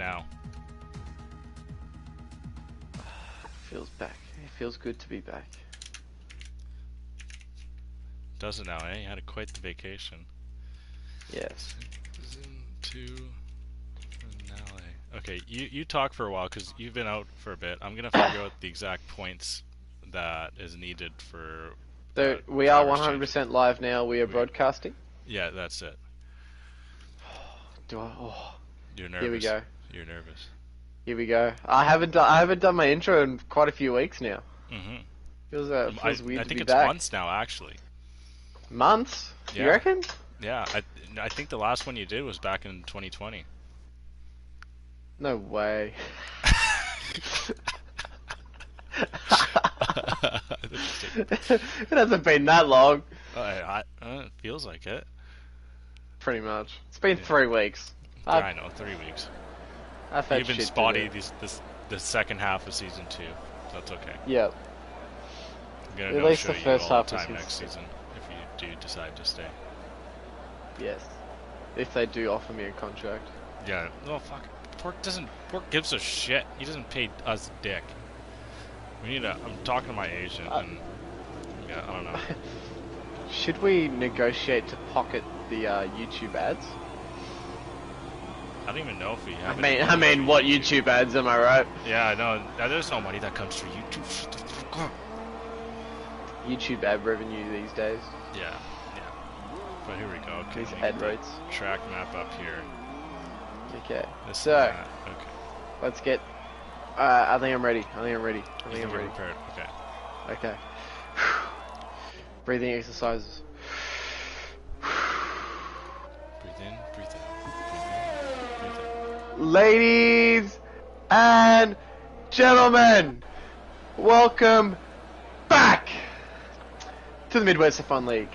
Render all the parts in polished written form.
now? Feels back. It feels good to be back. Does it now, eh? You had quite the vacation. Yes. Season 2 finale. Okay, you talk for a while because you've been out for a bit. I'm gonna figure out the exact points that is needed for. So we are drivers 100% changes. live now. We are broadcasting. Yeah, that's it. Do I? Oh, You're nervous. here we go. You're nervous. Here we go. I haven't done my intro in quite a few weeks now. Mm-hmm. Feels weird I to think be it's back. months now, actually. Months? Yeah. You reckon? Yeah, I think the last one you did was back in 2020. No way. It hasn't been that long. It feels like it. Pretty much. It's been 3 weeks. I know, 3 weeks. I've had You've been shit spotty to do. the second half of season 2. That's okay. Yep. I'm gonna At least no-show the you first all half the of time season next 2. season if you do decide to stay. Yes. If they do offer me a contract. Yeah. Oh fuck. Pork gives a shit. He doesn't pay us dick. I'm talking to my agent and yeah, I don't know. Should we negotiate to pocket the YouTube ads? I don't even know if we have. I mean, what YouTube ads? Am I right? Yeah, no. There's no money that comes through YouTube. Shut the fuck up. YouTube ad revenue these days. Yeah. But here we go. Okay, These ad rates. Track map up here. Okay. This So, okay. let's get. I think I'm ready. I think I'm ready. Prepared. Okay. Okay. Breathing exercises. Breathe in, breathe out. Breathe in, breathe out. Ladies and gentlemen, welcome back to the Midwest Fun League.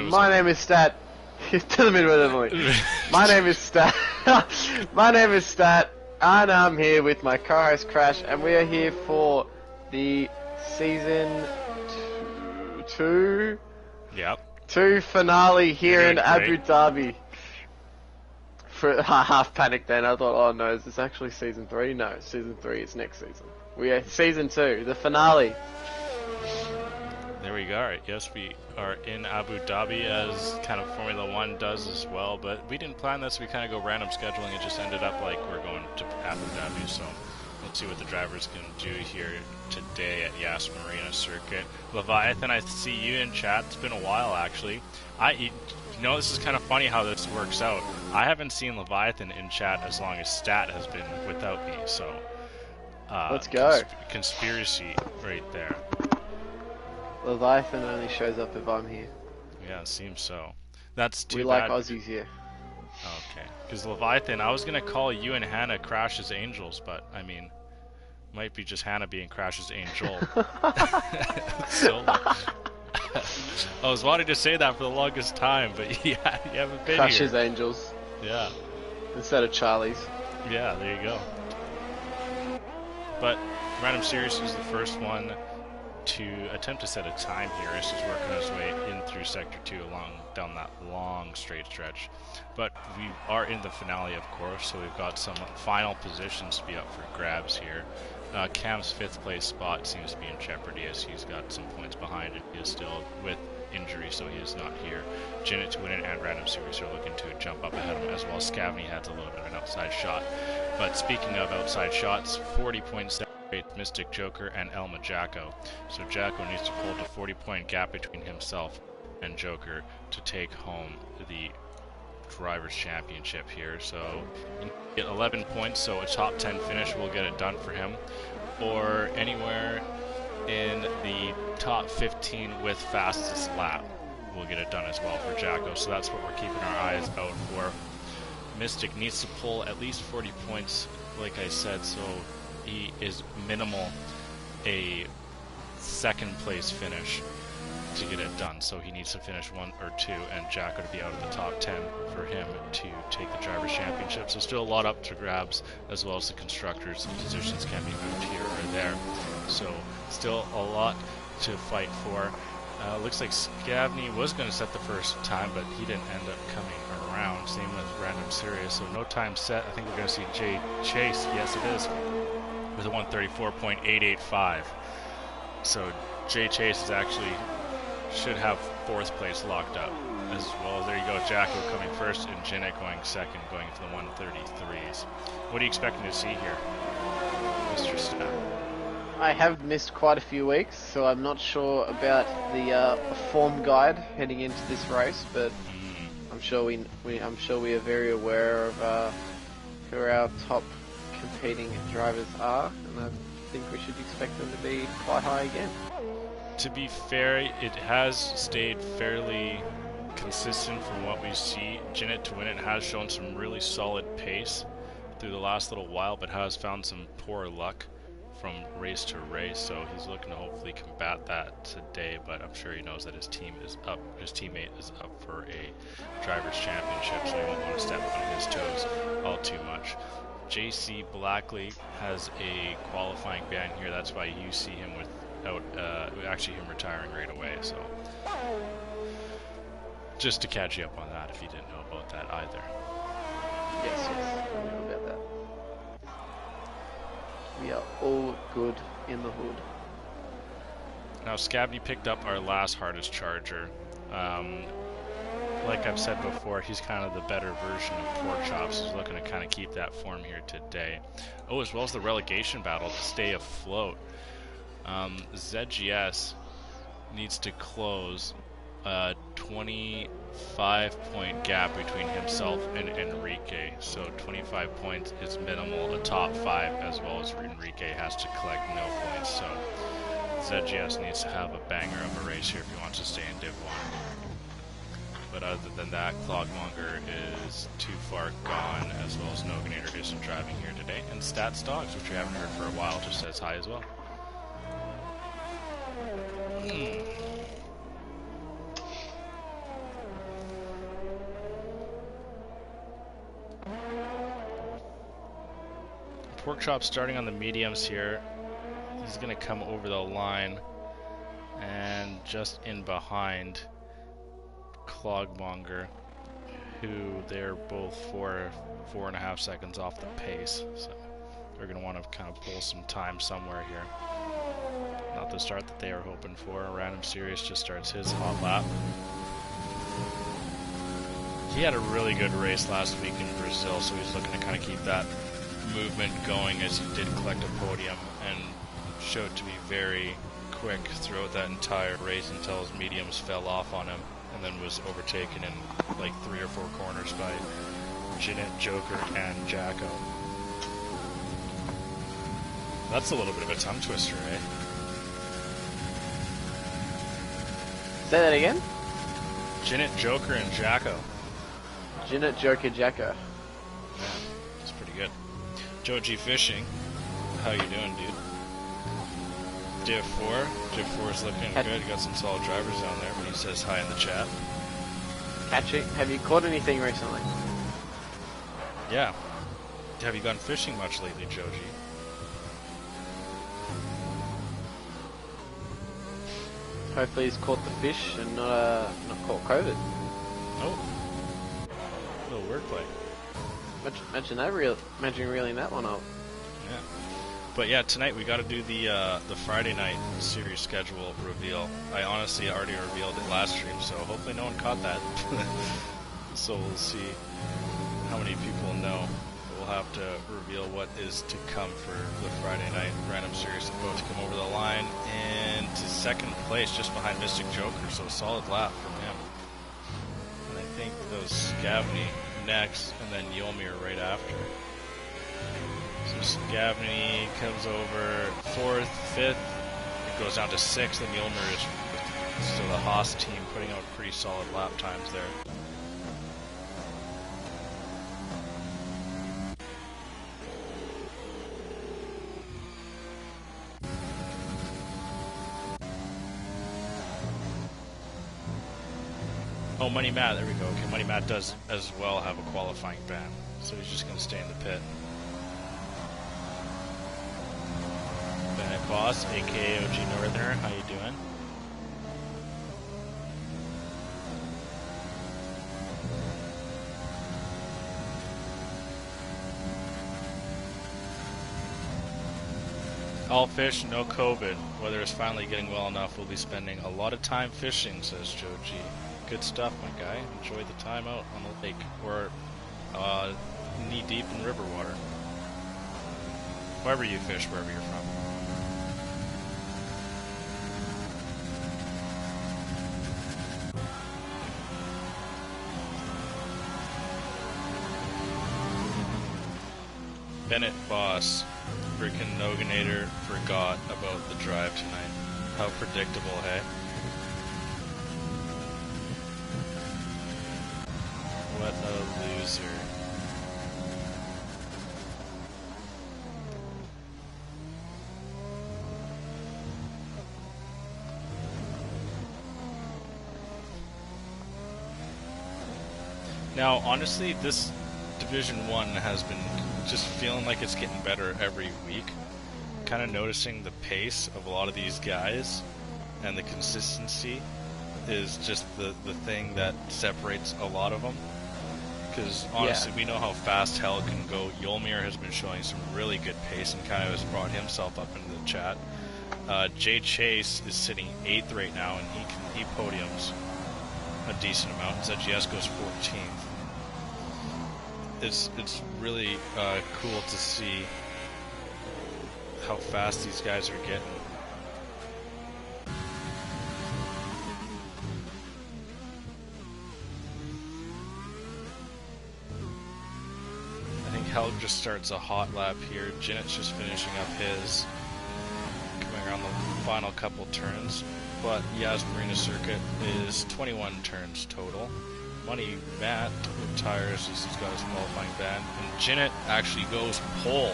My name is Stat. To the Midwest Fun League. My name is Stat. My name is Stat, and I'm here with my co-host Crash, and we are here for the season 2. Yep. 2 finale here in You're Abu doing Dhabi. I half panicked then. I thought, oh no, is this actually season 3? No, season 3 is next season. We are season 2, the finale. There we go. Yes, we are in Abu Dhabi as kind of Formula 1 does as well, but we didn't plan this. We kind of go random scheduling. It just ended up like we're going to Abu Dhabi, so let's see what the drivers can do here today at Yas Marina Circuit. Leviathan, I see you in chat. It's been a while, actually. This is kind of funny how this works out. I haven't seen Leviathan in chat as long as Stat has been without me, so... let's go. Conspiracy right there. Leviathan only shows up if I'm here. Yeah, it seems so. That's too We bad. like Aussies here. Okay. Because Leviathan, I was going to call you and Hannah Crash's angels, but, I mean, might be just Hannah being Crash's angel. So, I was wanting to say that for the longest time, but yeah, you haven't been Crash's here. Angels. Yeah. Instead of Charlie's. Yeah, there you go. But Random Series is the first one to attempt to set a time here as he's working his way in through Sector 2 down that long straight stretch. But we are in the finale, of course, so we've got some final positions to be up for grabs here. Cam's 5th place spot seems to be in jeopardy as he's got some points behind it. He is still with injury, so he is not here. Janet to win it and Random Series are looking to jump up ahead of him, as well as Scavney has a little bit of an outside shot. But speaking of outside shots, 40 points separate Mystic Joker and Elma Jacko. So Jacko needs to hold a 40-point gap between himself and Joker to take home the Drivers' Championship here. So you get 11 points, so a top 10 finish will get it done for him. Or anywhere in the top 15 with fastest lap will get it done as well for Jacko. So that's what we're keeping our eyes out for. Mystic needs to pull at least 40 points, like I said, so he is minimal a second place finish to get it done. So he needs to finish 1 or 2 and Jacko to be out of the top 10 for him to take the Drivers' Championship. So still a lot up to grabs, as well as the constructors. Positions can be moved here or there. So still a lot to fight for. Looks like Scavney was going to set the first time, but he didn't end up coming round. Same with Random Series. So no time set. I think we're going to see Jay Chase. Yes, it is. With a 134.885. So Jay Chase is actually should have 4th place locked up as well. There you go. Jacko coming first and Jinnit going second, going for the 133s. What are you expecting to see here, Mr. Stat? I have missed quite a few weeks, so I'm not sure about the form guide heading into this race, but I'm sure we are very aware of who our top competing drivers are, and I think we should expect them to be quite high again. To be fair, it has stayed fairly consistent from what we see. Jinnit to win it has shown some really solid pace through the last little while, but has found some poor luck from race to race, so he's looking to hopefully combat that today, but I'm sure he knows that his teammate is up for a driver's championship, so he won't want to step on his toes all too much. JC Blackley has a qualifying ban here. That's why you see him without actually him retiring right away, so just to catch you up on that if you didn't know about that either. Yes, I know about that. We are all good in the hood. Now Scabney picked up our last hardest charger. Like I've said before, he's kind of the better version of Pork Chops. He's looking to kind of keep that form here today. Oh, as well as the relegation battle to stay afloat. ZGS needs to close a 25-point gap between himself and Enrique. So 25 points is minimal. A top 5 as well as Enrique has to collect no points. So ZGS needs to have a banger of a race here if he wants to stay in Div 1. But other than that, Clogmonger is too far gone, as well as Noganator isn't driving here today. And Stats Dogs, which we haven't heard for a while, just says hi as well. Pork Chop starting on the mediums here. He's going to come over the line and just in behind Clogmonger, who they're both 4.5 seconds off the pace, so they're going to want to kind of pull some time somewhere here. Not the start that they are hoping for. Random Series just starts his hot lap. He had a really good race last week in Brazil, so he's looking to kind of keep that movement going as he did collect a podium and showed to be very quick throughout that entire race until his mediums fell off on him, and then was overtaken in like 3 or 4 corners by Jinnit, Joker, and Jacko. That's a little bit of a tongue twister, eh? Say that again? Jinnit, Joker, and Jacko. Jinnit, Joker, Jacko. Yeah, that's pretty good. Joe G Fishing, how you doing, dude? Div 4. Div 4 is looking good. You got some solid drivers down there, but he says hi in the chat. Catching? Have you caught anything recently? Yeah. Have you gone fishing much lately, Joe G? Hopefully he's caught the fish and not caught COVID. Oh. Little wordplay. Imagine reeling that one up. Yeah. But yeah, tonight we got to do the Friday night series schedule reveal. I honestly already revealed it last stream, so hopefully no one caught that. So we'll see how many people know. But we'll have to reveal what is to come for the Friday night random series. About to come over the line and to second place, just behind Mystic Joker. So a solid lap from him. And I think those Scavney next, and then Yolmir right after. So Scavney comes over 4th, 5th, it goes down to 6th, and Yolmir is still the Haas team putting out pretty solid lap times there. Oh, Money Matt, there we go. Okay, Money Matt does as well have a qualifying ban, so he's just going to stay in the pit. Bennett Boss, aka OG Northerner, how you doing? All fish, no COVID. Weather is finally getting well enough. We'll be spending a lot of time fishing, says Joe G. Good stuff, my guy. Enjoy the time out on the lake. Or knee-deep in river water. Wherever you fish, wherever you're from. Bennett Boss, freaking Noganator forgot about the drive tonight. How predictable, hey? What a loser. Now, honestly, this Division 1 has been just feeling like it's getting better every week. Kind of noticing the pace of a lot of these guys, and the consistency is just the thing that separates a lot of them. Because honestly, we know how fast Hell can go. Yolmir has been showing some really good pace and kind of has brought himself up into the chat. Jay Chase is sitting 8th right now, and he podiums a decent amount. ZGS goes 14th. It's really cool to see how fast these guys are getting. I think Helg just starts a hot lap here. Jinnet's just finishing up his, coming around the final couple turns. But Yaz Marina Circuit is 21 turns total. Money Matt retires as he's got his qualifying ban. And Jinnet actually goes pole,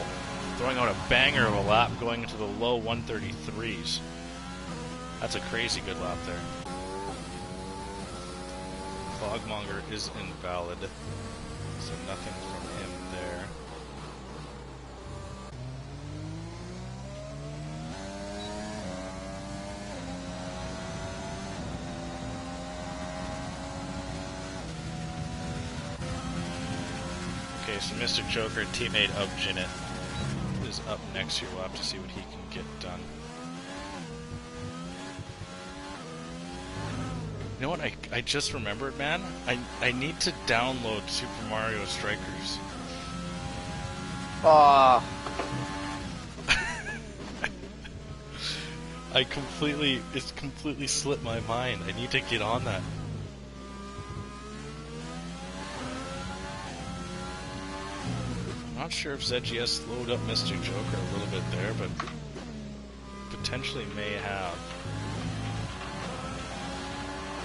throwing out a banger of a lap going into the low 133s. That's a crazy good lap there. Fogmonger is invalid, so nothing from him there. Okay, so Mr. Joker, teammate of Jinnet, is up next here. We'll have to see what he can get done. You know what, I just remembered, man? I need to download Super Mario Strikers. It's completely slipped my mind. I need to get on that. Not sure if ZGS slowed up Mr. Joker a little bit there, but potentially may have.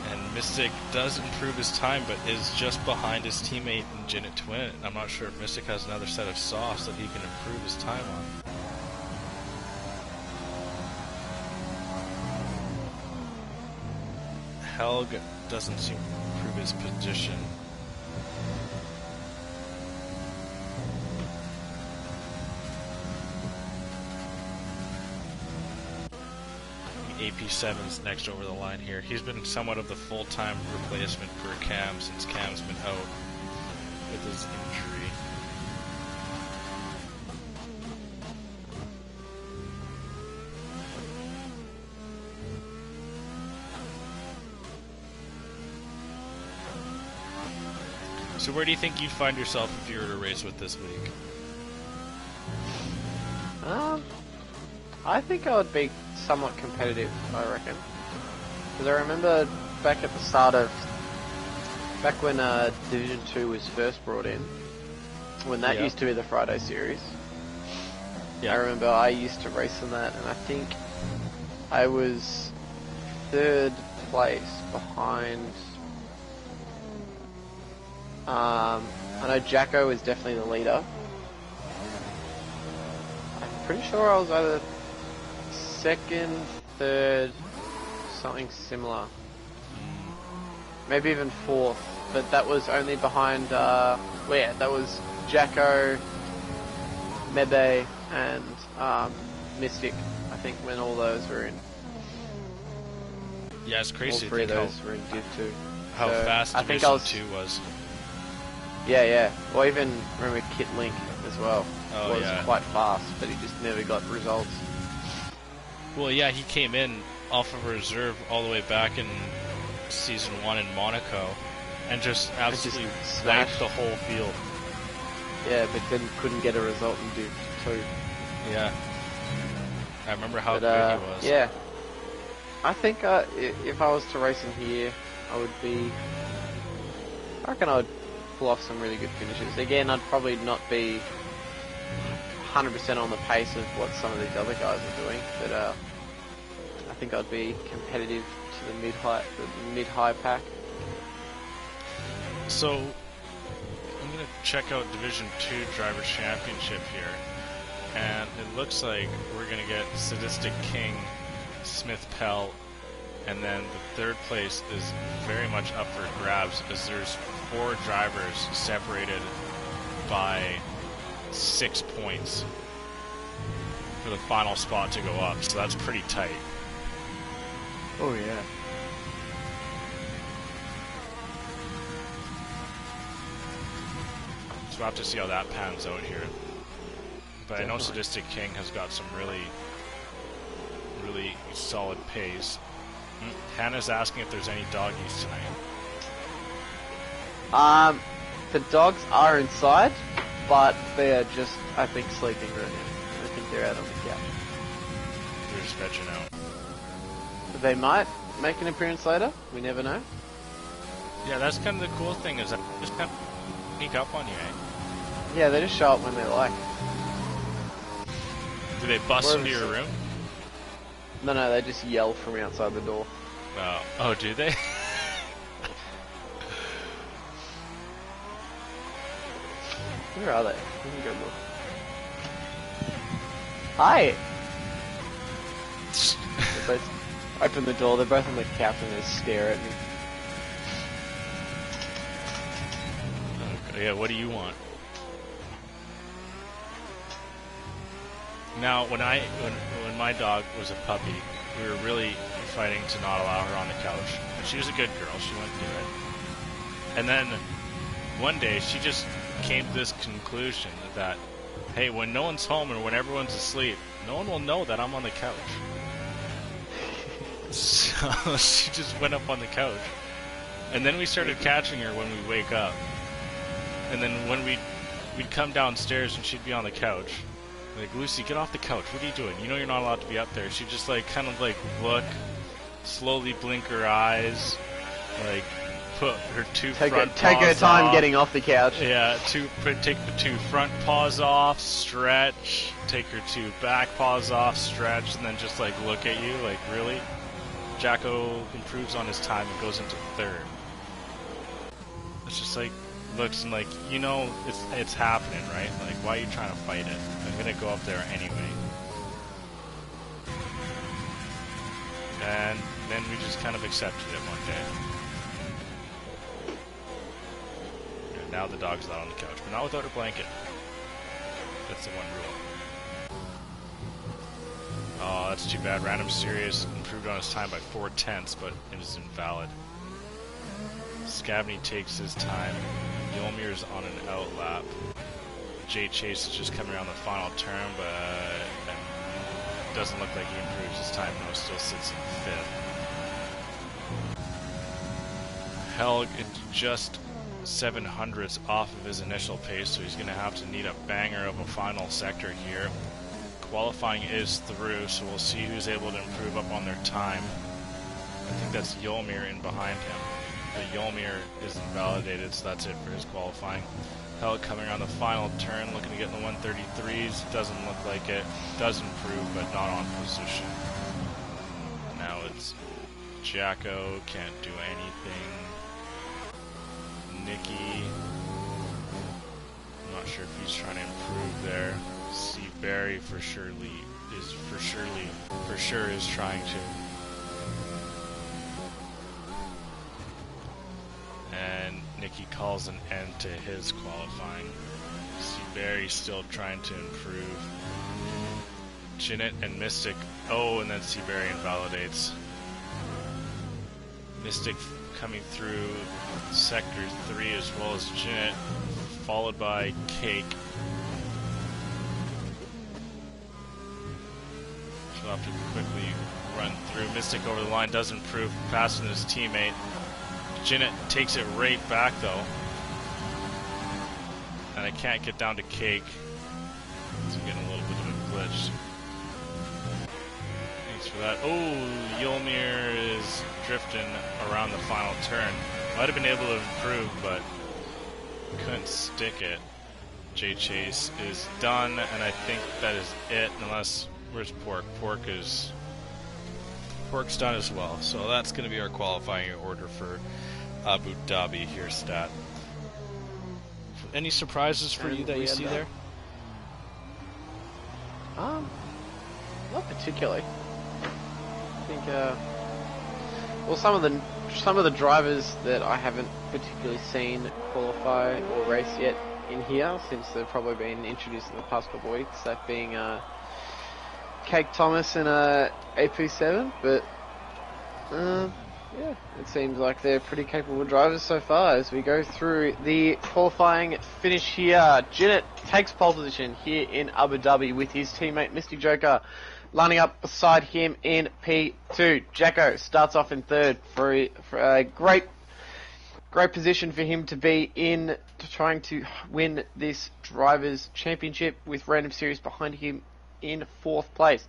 And Mystic does improve his time, but is just behind his teammate in Jinnet to win it. I'm not sure if Mystic has another set of sauce that he can improve his time on. Helg doesn't seem to improve his position. AP7's next over the line here. He's been somewhat of the full-time replacement for Cam since Cam's been out with his injury. So where do you think you'd find yourself if you were to race with this week? I think I would be somewhat competitive, I reckon. Because I remember back at the start of... Back when Division 2 was first brought in, when that used to be the Friday series, I remember I used to race in that, and I think I was 3rd place behind... I know Jacko was definitely the leader. I'm pretty sure I was either 2nd, 3rd, something similar. Maybe even 4th, but that was only behind, that was Jacko, Mebe, and Mystic, I think, when all those were in. Yeah, it's crazy. All 3 of those were in Div 2. How fast Division 2 was. Yeah. Or even, remember Kit Link as well. Oh, was quite fast, but he just never got results. Well, yeah, he came in off of a reserve all the way back in Season 1 in Monaco and just absolutely wiped the whole field. Yeah, but then couldn't get a result in Duke 2. Yeah. I remember how good he was. Yeah. I think if I was to race in here, I reckon I would pull off some really good finishes. Again, I'd probably not be 100% on the pace of what some of these other guys are doing, but I think I'd be competitive to the mid-high pack. So, I'm going to check out Division 2 Drivers' Championship here, and it looks like we're going to get Sadistic King, Smith Pell, and then the third place is very much up for grabs as there's 4 drivers separated by 6 points for the final spot to go up, so that's pretty tight. Oh yeah. So we'll have to see how that pans out here. But definitely. I know Sadistic King has got some really solid pace. Hannah's asking if there's any doggies tonight. The dogs are inside, but they're just, I think, sleeping right now. I think they're out on the couch. They're just vegging out. They might make an appearance later. We never know. Yeah, that's kind of the cool thing, is that they just kind of sneak up on you, eh? Yeah, they just show up when they like. Do they bust into your room? No, they just yell from outside the door. Oh, do they? Where are they? Let me go look. Hi! They both open the door, they're both on the couch and they stare at me. Okay, yeah, what do you want? Now, when my dog was a puppy, we were really fighting to not allow her on the couch. She was a good girl, she wouldn't do it. And then, one day, she just came to this conclusion that, hey, when no one's home or when everyone's asleep, no one will know that I'm on the couch. So, she just went up on the couch. And then we started catching her when we wake up. And then when we'd come downstairs and she'd be on the couch. Like, Lucy, get off the couch. What are you doing? You know you're not allowed to be up there. She'd just, like, kind of, like, look, slowly blink her eyes, like, put her two front paws off. Take her time getting off the couch. Yeah, take the 2 front paws off, stretch, take her 2 back paws off, stretch, and then just, like, look at you, like, really? Jacko improves on his time and goes into 3rd. It's just, like, looks and like, you know, it's happening, right? Like, why are you trying to fight it? I'm gonna go up there anyway. And then we just kind of accepted it one day. And now the dog's not on the couch, but not without her blanket. That's the one rule. Oh, that's too bad. Random Serious improved on his time by 4/10, but it is invalid. Scabney takes his time. Yolmir's on an outlap. Jay Chase is just coming around the final turn, but it doesn't look like he improves his time. No, still sits in 5th. Helg just 700ths off of his initial pace, so he's going to have to need a banger of a final sector here. Qualifying is through, so we'll see who's able to improve up on their time. I think that's Yolmir in behind him. The Yolmir is invalidated, so that's it for his qualifying. Helg coming around the final turn, looking to get in the 133s. Doesn't look like it. Does improve, but not on position. Now it's Jacko, can't do anything. Nicky, I'm not sure if he's trying to improve there. Steve Barry for sure is trying to. And Nicky calls an end to his qualifying. Seabury still trying to improve. Jinnit and Mystic. Oh, and then Seabury invalidates. Mystic coming through Sector 3 as well as Jinnit, followed by Cake. So have to quickly run through. Mystic over the line does improve, passing his teammate. Jinnit takes it right back though. And I can't get down to Cake. So I'm getting a little bit of a glitch. Thanks for that. Oh, Yulmir is drifting around the final turn. Might have been able to improve, but couldn't stick it. J Chase is done, and I think that is it. Unless, where's Pork? Pork's done as well. So that's going to be our qualifying order for Abu Dhabi here, Stat. Any surprises for you that you see there? Not particularly. I think, well, some of the drivers that I haven't particularly seen qualify or race yet in here, since they've probably been introduced in the past couple of weeks, that being Cake Thomas and AP7, but yeah, it seems like they're pretty capable drivers so far as we go through the qualifying finish here. Jinnit takes pole position here in Abu Dhabi with his teammate Mystic Joker lining up beside him in P2. Jacko starts off in third for a great position for him to be in, trying to win this Drivers' Championship with Random Series behind him in fourth place.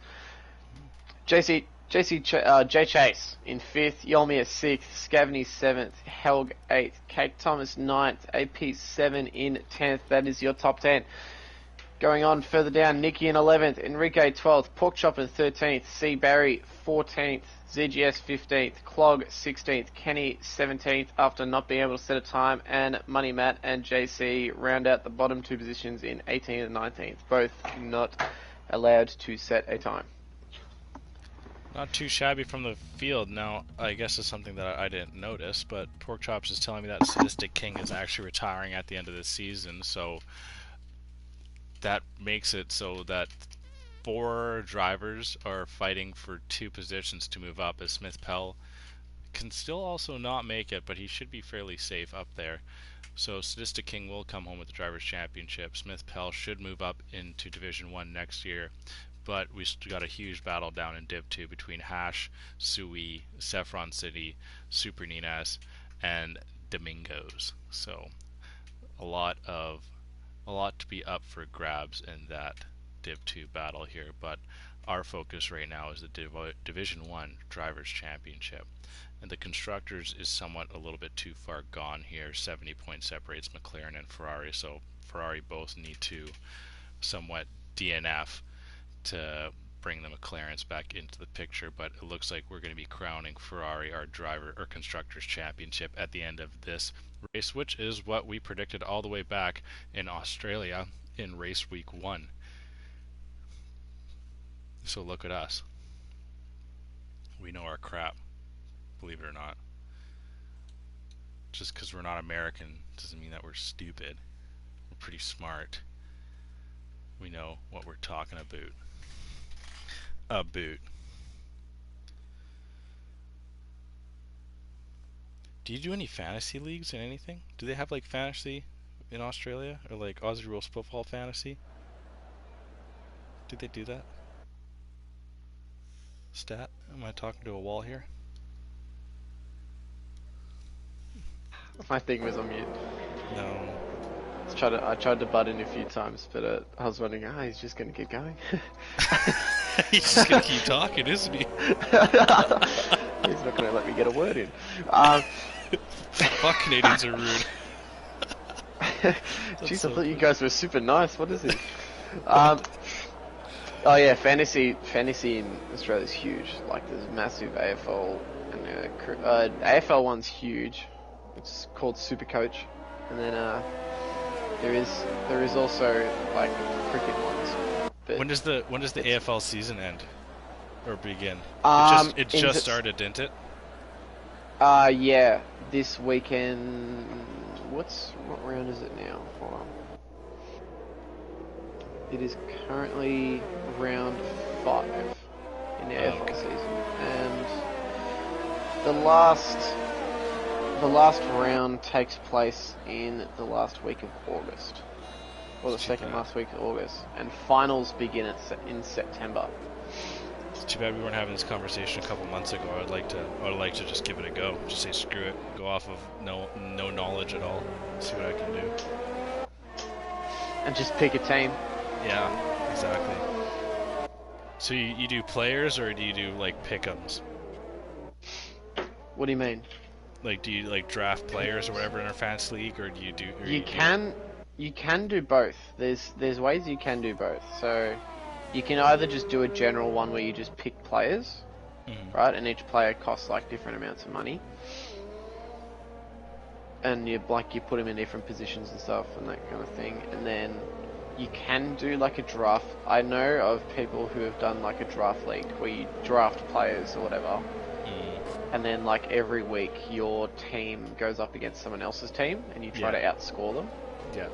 J Chase in fifth, Yolmir sixth, Scavney seventh, Helg eighth, Cake Thomas ninth, AP7 in 10th. That is your top 10. Going on further down, Nicky in 11th, Enrique 12th, Porkchop in 13th, C Barry 14th, ZGS 15th, Clog 16th, Kenny 17th after not being able to set a time, and Money Matt and JC round out the bottom two positions in 18th and 19th, both not allowed to set a time. Not too shabby from the field. Now, I guess it's something that I didn't notice, but Porkchops is telling me that Sadistic King is actually retiring at the end of the season, so that makes it so that 4 drivers are fighting for 2 positions to move up, as Smith Pell can still also not make it, but he should be fairly safe up there. So Sadistic King will come home with the Drivers' Championship. Smith Pell should move up into Division 1 next year. But we still got a huge battle down in Div 2 between Hash, Sui, Saffron City, Super Ninas, and Domingos. So a lot to be up for grabs in that Div 2 battle here. But our focus right now is the Division 1 Drivers' Championship. And the Constructors is somewhat a little bit too far gone here. 70 points separates McLaren and Ferrari, so Ferrari both need to somewhat DNF to bring the McLarens back into the picture, but it looks like we're going to be crowning Ferrari our Constructors Championship at the end of this race, which is what we predicted all the way back in Australia in race week 1. So look at us. We know our crap, believe it or not. Just because we're not American doesn't mean that we're stupid. We're pretty smart. We know what we're talking about. A boot. Do you do any fantasy leagues or anything? Do they have like fantasy in Australia, or like Aussie Rules Football Fantasy? Do they do that? Stat? Am I talking to a wall here? My thing was on mute. No. I tried to butt in a few times, but I was wondering, he's just going to keep going. He's just going to keep talking, isn't he? He's not going to let me get a word in. Fuck, Canadians are rude. Jeez, I thought you guys were super nice. What is it? Oh yeah, fantasy in Australia is huge. Like, there's massive AFL, and AFL one's huge. It's called Supercoach, and then there is also like cricket ones. When does the AFL season end or begin? It just started, didn't it? Yeah, this weekend. What round is it now? Hold on. It is currently round 5 in the AFL season, and the last round takes place in the last week of August, or the second last week of August, and finals begin in September. Too bad we weren't having this conversation a couple months ago. I would like to just give it a go. Just say screw it. Go off of no knowledge at all. See what I can do. And just pick a team. Yeah, exactly. So you do players, or do you do like pick'ems? What do you mean? Like, do you like draft players or whatever in our fantasy league, or do you do? You can do both. There's ways you can do both. So you can either just do a general one where you just pick players, right? And each player costs like different amounts of money, and you put them in different positions and stuff and that kind of thing. And then you can do like a draft. I know of people who have done like a draft league where you draft players or whatever. And then, like, every week, your team goes up against someone else's team, and you try to outscore them. Yeah.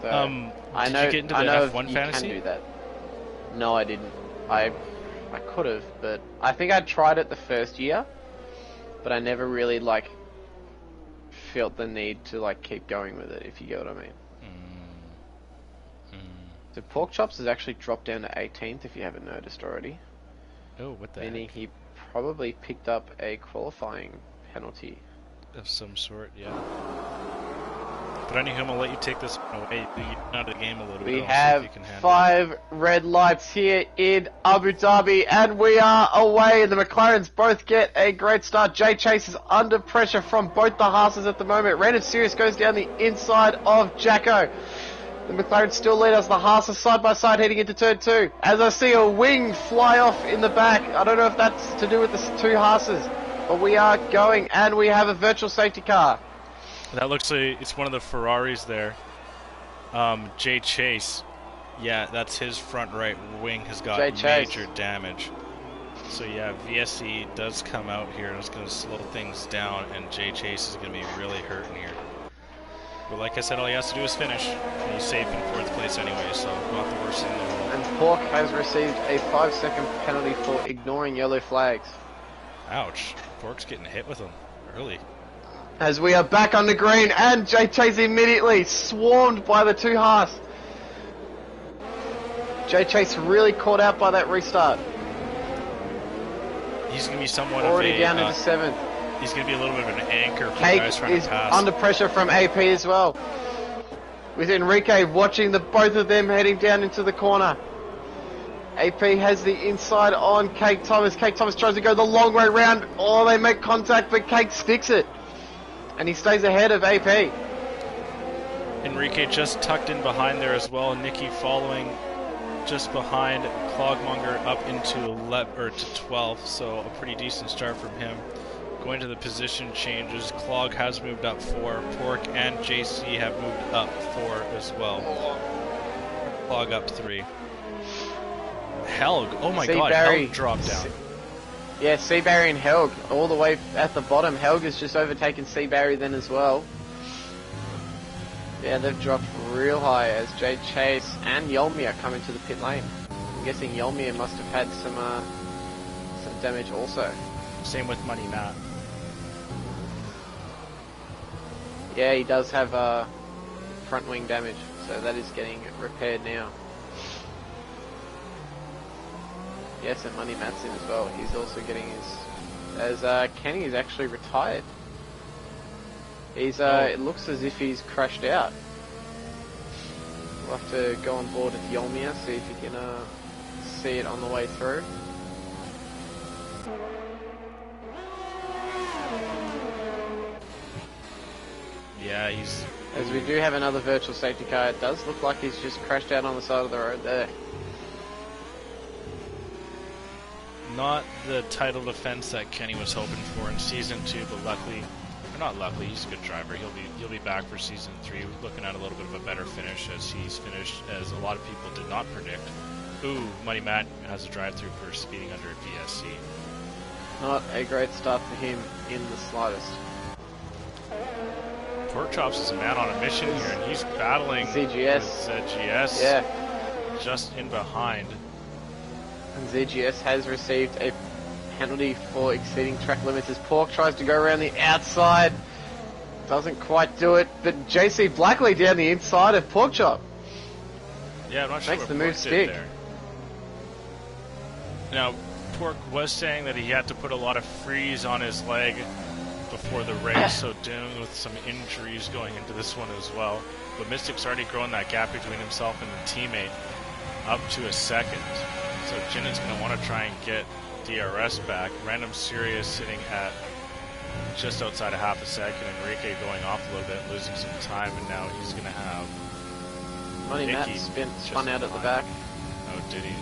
So, I know. Did you get into the F1 fantasy? You can do that. No, I didn't. I could have, but I think I tried it the first year, but I never really, like, felt the need to, like, keep going with it, if you get what I mean. So Pork Chops has actually dropped down to 18th, if you haven't noticed already. Oh, what the Meaning heck? he probably picked up a qualifying penalty of some sort, yeah. But anywho, I'm gonna let you take this away. You get out of the game a little bit. We have 5 red lights here in Abu Dhabi, and we are away. The McLarens both get a great start. Jay Chase is under pressure from both the Haas's at the moment. Random Sirius goes down the inside of Jacko. The McLaren still lead us. The Haas are side by side heading into turn 2. As I see a wing fly off in the back. I don't know if that's to do with the 2 Haas's, but we are going, and we have a virtual safety car. That looks like it's one of the Ferraris there. Jay Chase. Yeah, that's his front right wing has got major damage. So yeah, VSC does come out here and it's going to slow things down, and Jay Chase is going to be really hurting here. But like I said, all he has to do is finish. And he's safe in 4th place anyway, so not the worst thing in the world. And Pork has received a 5-second penalty for ignoring yellow flags. Ouch. Pork's getting hit with them early. As we are back on the green, and Jay Chase immediately swarmed by the 2 Haas. Jay Chase really caught out by that restart. He's going to be somewhat already down into 7th. He's going to be a little bit of an anchor for Cake guys trying is to pass. Under pressure from AP as well. With Enrique watching both of them heading down into the corner. AP has the inside on Cake Thomas. Cake Thomas tries to go the long way round. Oh, they make contact, but Cake sticks it. And he stays ahead of AP. Enrique just tucked in behind there as well. Nicky following just behind. Clogmonger up into 12th, so a pretty decent start from him. Going to the position changes, Clog has moved up 4, Pork and JC have moved up 4 as well. Clog up 3. Helg, oh my god, Helg dropped down. Yeah, Seabarry and Helg, all the way at the bottom. Helg has just overtaken Seabarry then as well. Yeah, they've dropped real high as Jay Chase and Yolmir come into the pit lane. I'm guessing Yolmir must have had some damage also. Same with Money Matt. Yeah, he does have front wing damage, so that is getting repaired now. Yes, and Money Matt's in as well. He's also getting his... As Kenny is actually retired. He's it looks as if he's crashed out. We'll have to go on board with Yolmir, see if he can see it on the way through. Yeah, he's... As we do have another virtual safety car, it does look like he's just crashed out on the side of the road there. Not the title defense that Kenny was hoping for in Season 2, but luckily, or not luckily, he's a good driver. He'll be back for Season 3, looking at a little bit of a better finish as he's finished, as a lot of people did not predict. Ooh, Money Matt has a drive-through for speeding under a VSC. Not a great start for him in the slightest. Pork Chops is a man on a mission here, and he's battling ZGS. With ZGS. Yeah. Just in behind. And ZGS has received a penalty for exceeding track limits as Pork tries to go around the outside. Doesn't quite do it, but JC Blackley down the inside of Pork Chop. Yeah, I'm not sure Makes what the move Pork stick. did there. Now, Pork was saying that he had to put a lot of freeze on his leg before the race, so dealing with some injuries going into this one as well. But Mystic's already grown that gap between himself and the teammate up to a second. So Jinnet's going to want to try and get DRS back. Random Sirius sitting at just outside of half a second. Enrique going off a little bit, losing some time, and now he's going to have Money Matt spun out at the back. Oh, did he?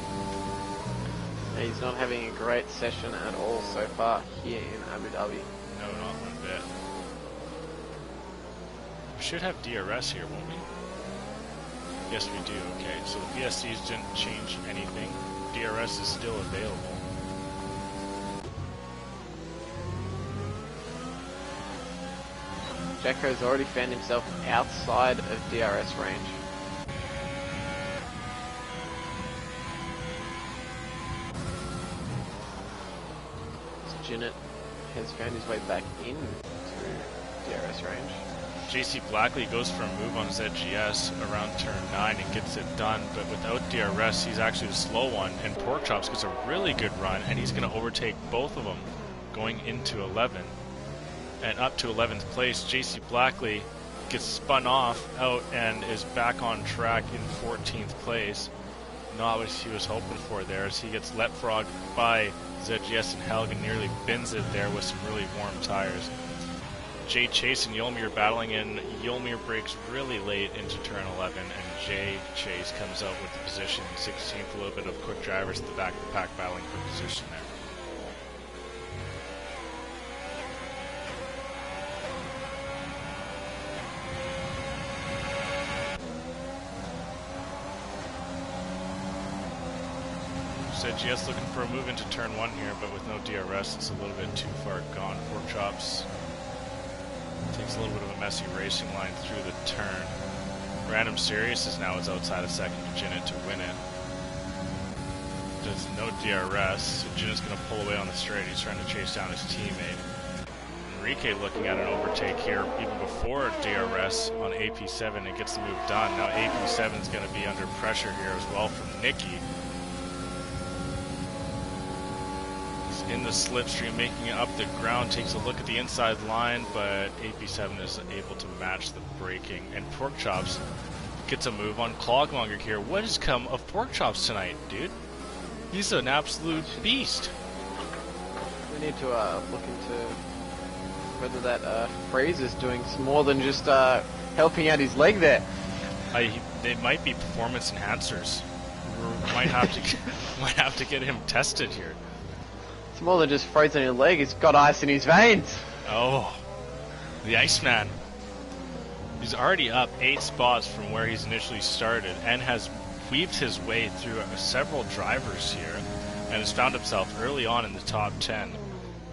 He's not having a great session at all so far here in Abu Dhabi. No, not one bit. We should have DRS here, won't we? Yes, we do. Okay, so the PSCs didn't change anything. DRS is still available. Jacko's already found himself outside of DRS range. Jinnet has found his way back in to DRS range. JC Blackley goes for a move on ZGS around turn 9 and gets it done, but without DRS he's actually the slow one, and Porkchops gets a really good run, and he's going to overtake both of them going into 11. And up to 11th place, JC Blackley gets spun off out and is back on track in 14th place. Not what he was hoping for there, as he gets leapfrogged by ZGS and Helg and nearly bins it there with some really warm tires. Jay Chase and Yolmir battling in. Yolmir breaks really late into turn 11, and Jay Chase comes out with the position 16th. A little bit of quick drivers at the back of the pack battling for position there. ZGS looking for a move into turn 1 here, but with no DRS, it's a little bit too far gone. Porkchops takes a little bit of a messy racing line through the turn. Random Sirius is now outside a second to Jinnet to win it. There's no DRS, so Jinnet's going to pull away on the straight. He's trying to chase down his teammate. Enrique looking at an overtake here even before DRS on AP7 and gets the move done. Now AP7 is going to be under pressure here as well from Nicky. In the slipstream, making it up the ground, takes a look at the inside line, but AP7 is able to match the braking, and Porkchops gets a move on Clogmonger here. What has come of Porkchops tonight, dude? He's an absolute beast. We need to look into whether that Freeze is doing more than just helping out his leg there. They might be performance enhancers. We might have to get him tested here. It's more than just frozen in his leg, he's got ice in his veins. Oh, the Iceman. He's already up 8 spots from where he's initially started and has weaved his way through several drivers here and has found himself early on in the top 10,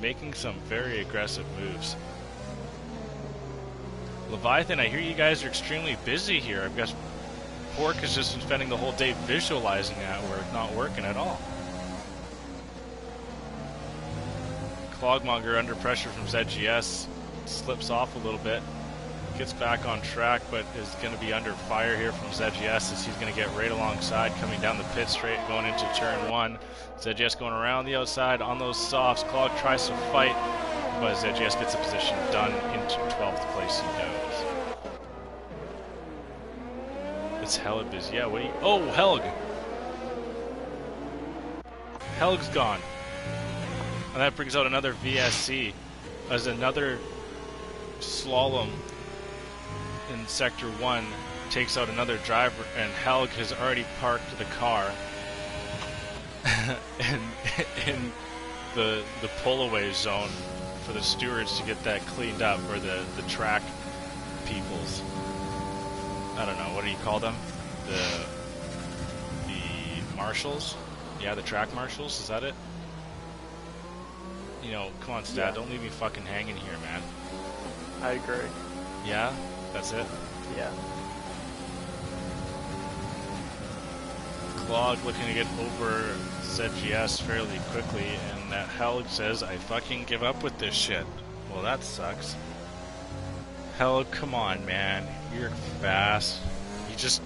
making some very aggressive moves. Leviathan, I hear you guys are extremely busy here. I guess Pork has just been spending the whole day visualizing that where it's not working at all. Clogmonger under pressure from ZGS, slips off a little bit, gets back on track, but is going to be under fire here from ZGS as he's going to get right alongside, coming down the pit straight, going into turn 1. ZGS going around the outside on those softs. Clog tries to fight, but ZGS gets a position done into 12th place, he knows. It's hella busy. Yeah, what do you... Oh, Helg! Helg's gone. And that brings out another VSC as another slalom in Sector 1 takes out another driver, and Helg has already parked the car in the pull-away zone for the stewards to get that cleaned up, or the track peoples. I don't know, what do you call them? The marshals? Yeah, the track marshals, is that it? You know, come on, Stat, don't leave me fucking hanging here, man. I agree. Yeah? That's it? Yeah. Clog looking to get over ZGS fairly quickly, and that Helg says, I fucking give up with this shit. Well, that sucks. Helg, come on, man. You're fast. You just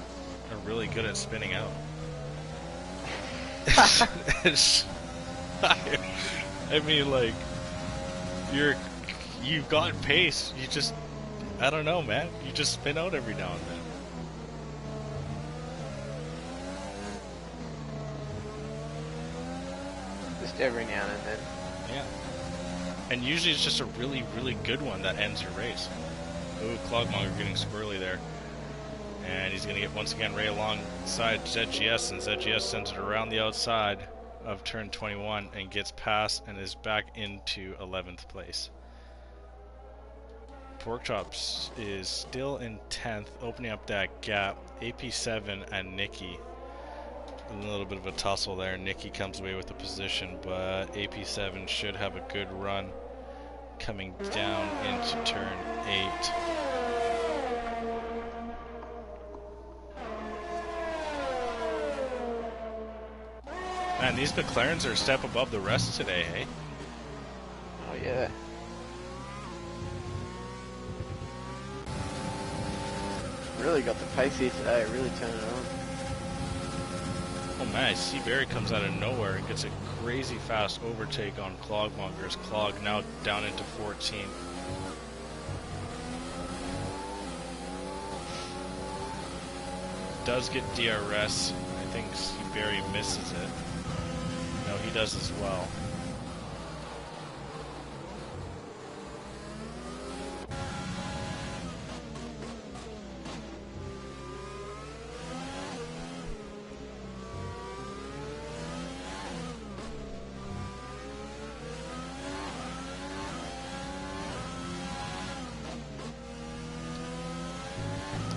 are really good at spinning out. I mean, like, you've got pace. You just, I don't know, man. You just spin out every now and then. Just every now and then. Yeah. And usually it's just a really, really good one that ends your race. Ooh, Clogmonger getting squirrely there. And he's going to get, once again, right alongside ZGS, and ZGS sends it around the outside of turn 21 and gets past and is back into 11th place. Porkchops is still in 10th, opening up that gap. AP7 and Nikki. A little bit of a tussle there. Nikki comes away with the position, but AP7 should have a good run coming down into turn 8. Man, these McLarens are a step above the rest today, hey? Oh, yeah. Really got the pace here today, really turning it on. Oh man, I see Barry comes out of nowhere and gets a crazy fast overtake on Clogmonger's Clog, now down into 14. Does get DRS. I think Barry misses it. No, he does as well.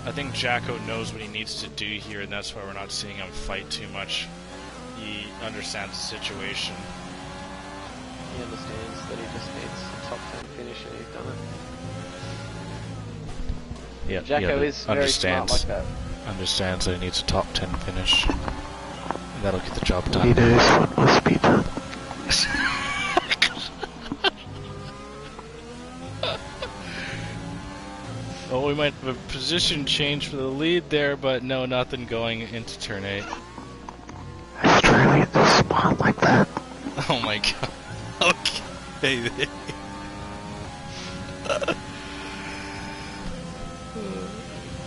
I think Jacko knows what he needs to do here, and that's why we're not seeing him fight too much. He understands the situation. He understands that he just needs a top 10 finish, and he's done it. Yeah, Jacko is very smart like that. Understands that he needs a top 10 finish. And that'll get the job done. Leaders, what must be done. Oh, we might have a position change for the lead there, but no, nothing going into turn 8. Australians are smart like that. Oh my god. Okay.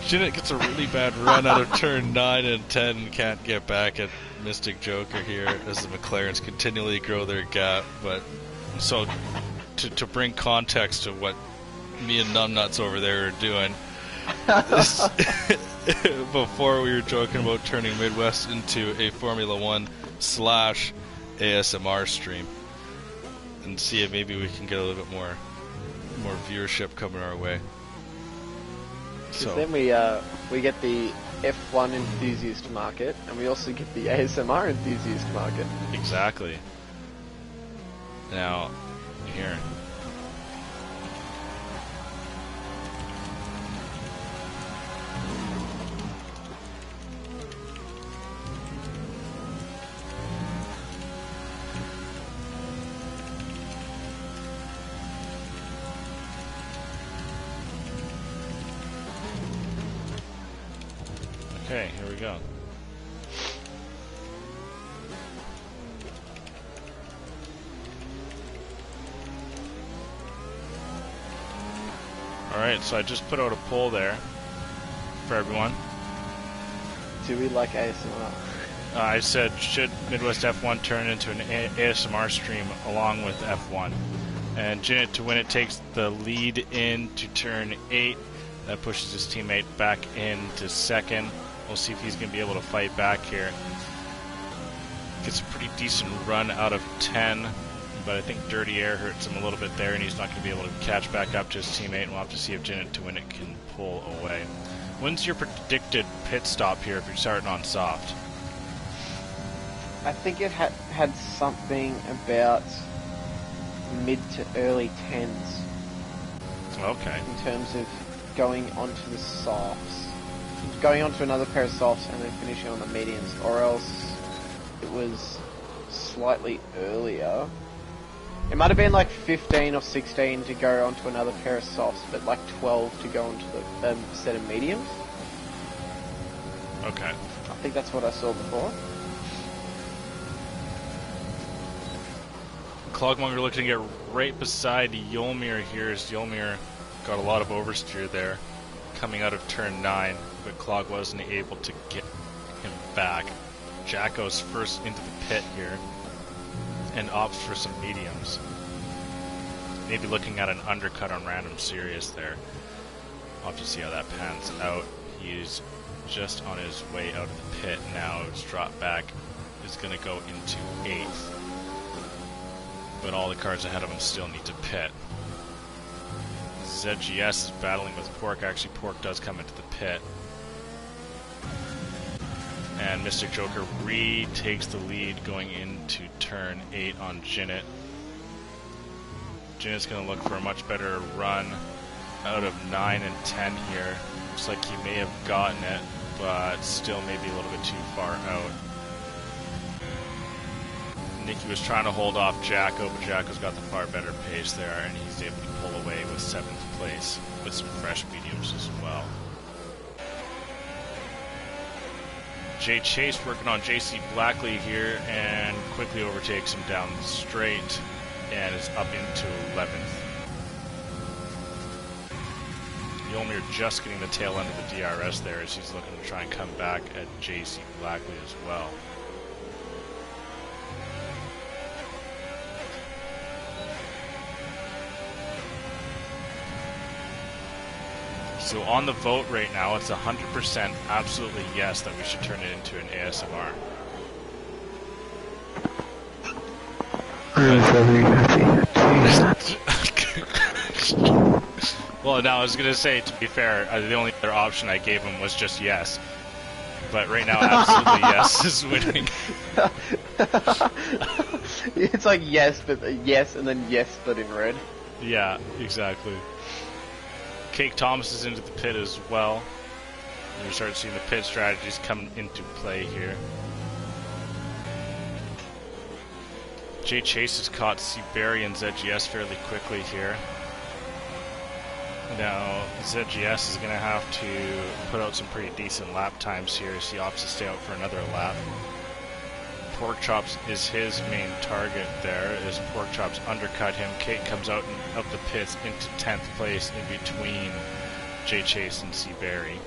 Jinnit gets a really bad run out of turn 9 and 10 and can't get back at Mystic Joker here as the McLarens continually grow their gap. But so to bring context to what me and Numbnuts over there are doing, before we were joking about turning Midwest into a Formula 1 / ASMR stream and see if maybe we can get a little bit more viewership coming our way. So then we get the F1 enthusiast market, and we also get the ASMR enthusiast market. Exactly. Now, here. Okay, here we go. Alright, so I just put out a poll there for everyone. Do we like ASMR? I said, should Midwest F1 turn into an ASMR stream along with F1? And Jinnit to win it takes the lead into turn 8. That pushes his teammate back into second. We'll see if he's going to be able to fight back here. Gets a pretty decent run out of 10, but I think Dirty Air hurts him a little bit there, and he's not going to be able to catch back up to his teammate, and we'll have to see if Jinnit to win it can pull away. When's your predicted pit stop here if you're starting on soft? I think it had something about mid to early 10s. Okay. In terms of going onto the softs. Going onto another pair of softs and then finishing on the mediums, or else it was slightly earlier. It might have been like 15 or 16 to go onto another pair of softs, but like 12 to go onto the set of mediums. Okay. I think that's what I saw before. Clogmonger looking to get right beside Yolmir here, as Yolmir got a lot of oversteer there coming out of turn 9, but Clog wasn't able to get him back. Jacko's first into the pit here and opts for some mediums. Maybe looking at an undercut on Random Serious there. I'll have to see how that pans out. He's just on his way out of the pit now. It's dropped back. Is going to go into 8th. But all the cars ahead of him still need to pit. ZGS is battling with Pork. Actually, Pork does come into the pit. And Mystic Joker retakes the lead going into turn 8 on Jinnit. Jinnit's going to look for a much better run out of 9 and 10 here. Looks like he may have gotten it, but still maybe a little bit too far out. Nicky was trying to hold off Jacko, but Jacko's got the far better pace there, and he's able to pull away with 7th place with some fresh mediums as well. Jay Chase working on JC Blackley here and quickly overtakes him down the straight and is up into 11th. Yolmir just getting the tail end of the DRS there as he's looking to try and come back at JC Blackley as well. So on the vote right now, it's 100% absolutely yes that we should turn it into an ASMR. Well, now I was going to say, to be fair, the only other option I gave him was just yes. But right now, absolutely yes is winning. It's like yes, but yes, and then yes, but in red. Yeah, exactly. Cake Thomas is into the pit as well. You start seeing the pit strategies come into play here. Jay Chase has caught Seaberry and ZGS fairly quickly here. Now ZGS is going to have to put out some pretty decent lap times here as he opts to stay out for another lap. Pork Chops is his main target there, as Pork Chops undercut him. Kate comes out of the pits into 10th place in between Jay Chase and Seaberry.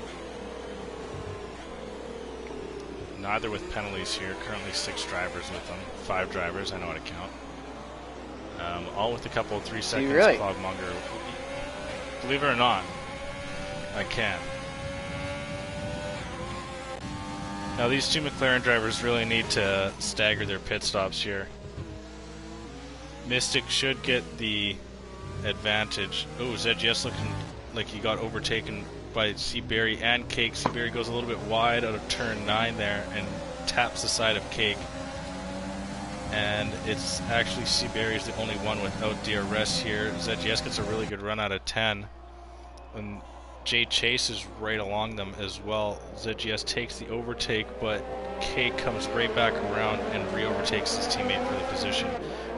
Neither with penalties here, currently 6 drivers with them. 5 drivers, I know how to count. All with a couple of 3 seconds, really? Clogmonger. Believe it or not, I can. Now these 2 McLaren drivers really need to stagger their pit stops here. Mystic should get the advantage. Oh, ZGS looking like he got overtaken by Seaberry and Cake. Seaberry goes a little bit wide out of turn 9 there and taps the side of Cake. And it's actually Seaberry's the only one without DRS here. ZGS gets a really good run out of 10. And Jay Chase is right along them as well. ZGS takes the overtake, but Cake comes right back around and re-overtakes his teammate for the position.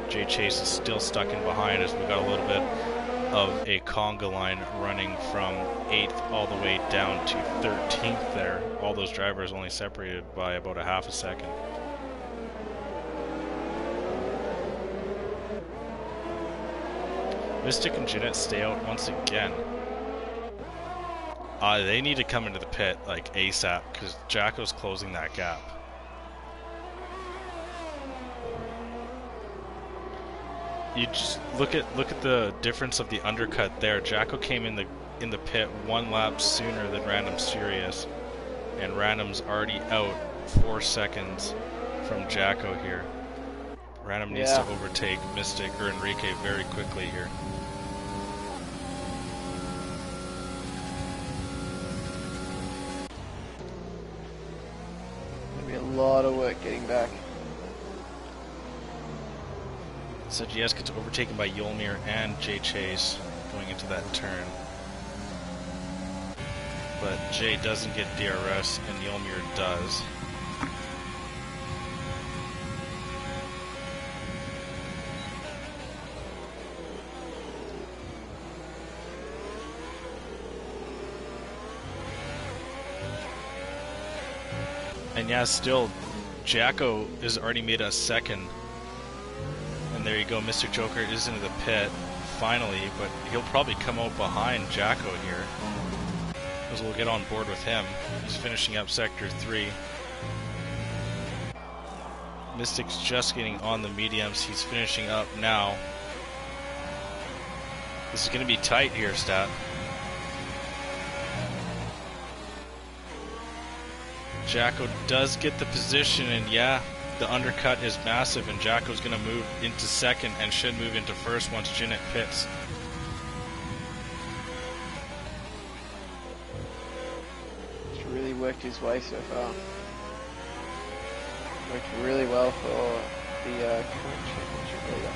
Jay Chase is still stuck in behind as we got a little bit of a conga line running from 8th all the way down to 13th there. All those drivers only separated by about a half a second. Mystic and Jinnit stay out once again. They need to come into the pit like ASAP because Jacko's closing that gap. You just look at the difference of the undercut there. Jacko came in the pit 1 lap sooner than Random Serious, and Random's already out 4 seconds from Jacko here. Random needs to overtake Mystic or Enrique very quickly here. A lot of work getting back. ZGS gets overtaken by Yolmir and Jay Chase going into that turn. But Jay doesn't get DRS and Yolmir does. And yeah, still, Jacko has already made us second. And And there you go, Mr. Joker is into the pit, finally, but he'll probably come out behind Jacko here, because we'll get on board with him. He's finishing up Sector 3. Mystic's just getting on the mediums. He's finishing up now. This is going to be tight here, Stat. Jacko does get the position, and yeah, the undercut is massive, and Jacko's going to move into second and should move into first once Jinnit pits. He's really worked his way so far. Worked really well for the current championship leader.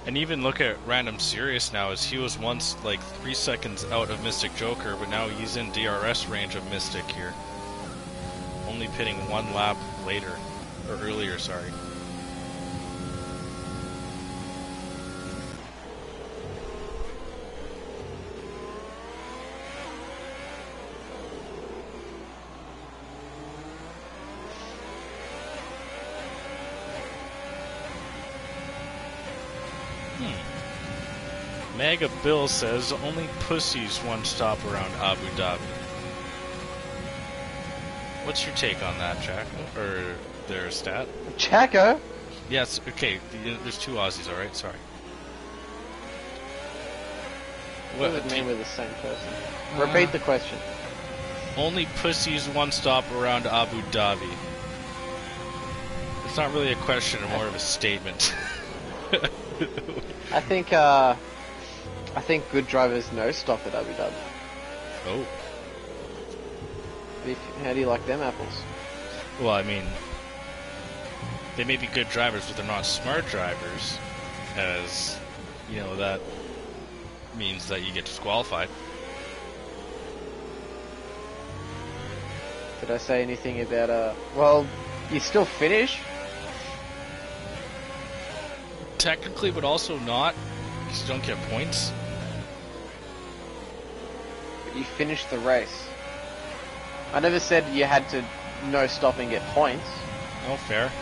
And even look at Random Serious now, as he was once like 3 seconds out of Mystic Joker, but now he's in DRS range of Mystic here. Only pitting 1 lap later, or earlier, sorry. Mega Bill says only pussies one stop around Abu Dhabi. What's your take on that, Jack? Or their Stat? Jacko? Yes, okay, there's 2 Aussies, alright, sorry. What does it mean we're the same person? Repeat the question. Only pussies one stop around Abu Dhabi. It's not really a question, more of a statement. I think good drivers no stop at Abu Dhabi. Oh. How do you like them apples? Well, I mean, they may be good drivers, but they're not smart drivers, as, you know, that means that you get disqualified. Did I say anything about, well, you still finish? Technically, but also not, because you don't get points. But you finish the race. I never said you had to no stop and get points. Oh, fair.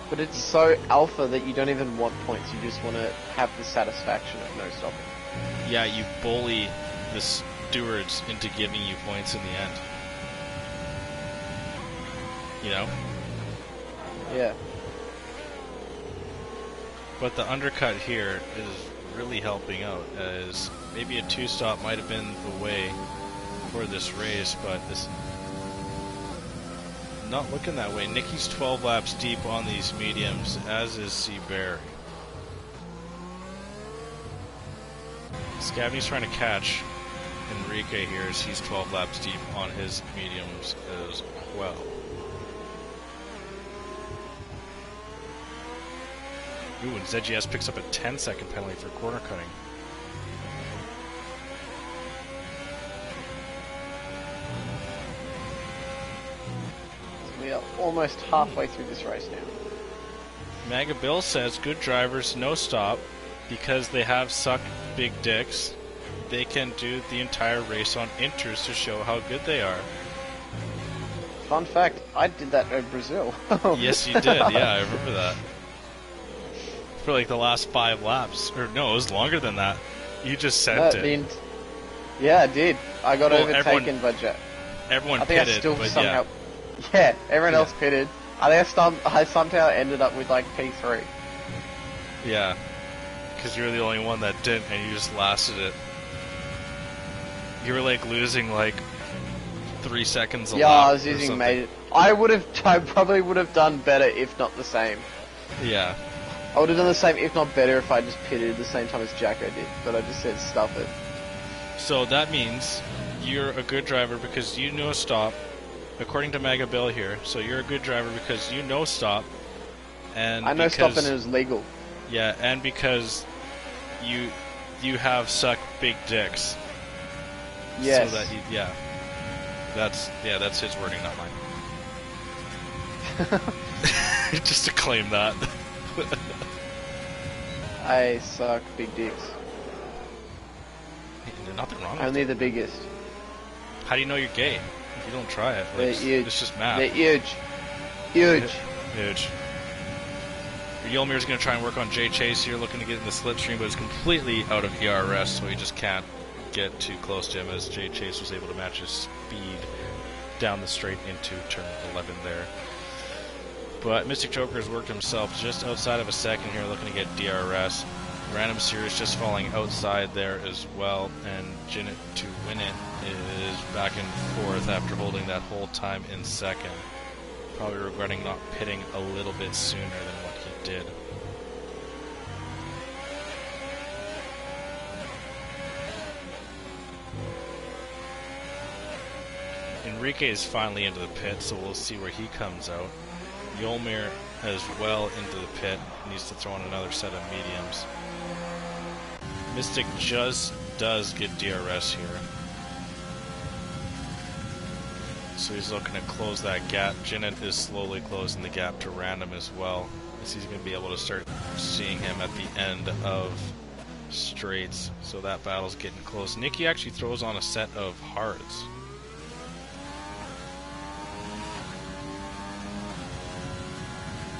But it's so alpha that you don't even want points. You just want to have the satisfaction of no stopping. Yeah, you bully the stewards into giving you points in the end. You know? Yeah. But the undercut here is really helping out, as maybe a 2-stop might have been the way for this race, but this not looking that way. Nicky's 12 laps deep on these mediums, as is Seabear. Scabney's trying to catch Enrique here, as he's 12 laps deep on his mediums as well. Ooh, and ZGS picks up a 10-second penalty for corner cutting. We are almost halfway through this race now. Maga Bill says good drivers no stop because they have suck big dicks. They can do the entire race on inters to show how good they are. Fun fact, I did that in Brazil. Yes, you did. Yeah, I remember that. For like the last 5 laps. Or no, it was longer than that. You just sent it. Yeah, I did. I got overtaken by Jet. Everyone I think pitted, I still but somehow... Yeah, everyone else pitted. I think I somehow ended up with like P3. Yeah. Because you were the only one that didn't, and you just lasted it. You were like losing like 3 seconds a lap. Yeah, I was using mate. I probably would have done better if not the same. Yeah. I would have done the same if not better if I just pitted at the same time as Jacko did, but I just said stuff it. So that means you're a good driver because you know stop, according to Mega Bill here. So you're a good driver because you know stop, and I know stop and it was legal. Yeah, and because you have suck big dicks. Yes. So that that's his wording, not mine. Just to claim that. I suck big dicks. There's nothing wrong with Only the biggest. How do you know you're gay? If you don't try it, They're huge. It's just math. They're huge. Huge. Huge. Yulmir's going to try and work on Jay Chase here, looking to get in the slipstream, but is completely out of ERS, so he just can't get too close to him as Jay Chase was able to match his speed down the straight into turn 11 there. But Mystic Choker's worked himself just outside of a second here, looking to get DRS. Random Series just falling outside there as well, and Jinnit to win it is back and forth after holding that whole time in second. Probably regretting not pitting a little bit sooner than what he did. Enrique is finally into the pit, so we'll see where he comes out. Yulmir as well into the pit, needs to throw in another set of mediums. Mystic just does get DRS here. So he's looking to close that gap. Jinnit is slowly closing the gap to Random as well, as he's going to be able to start seeing him at the end of straights. So that battle's getting close. Nikki actually throws on a set of hards.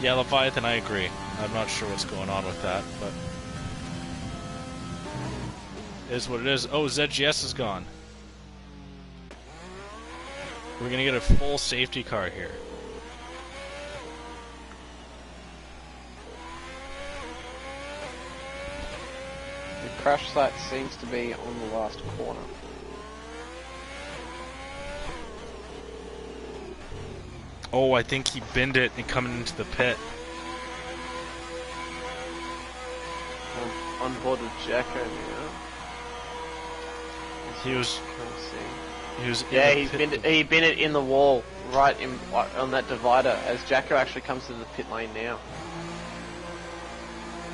Yeah, Leviathan, I agree. I'm not sure what's going on with that, but it is what it is. Oh, ZGS is gone. We're going to get a full safety car here. The crash site seems to be on the last corner. Oh, I think he binned it and coming into the pit. On board with Jacko now. He was. Yeah, he binned it in the wall, right on that divider, as Jacko actually comes to the pit lane now.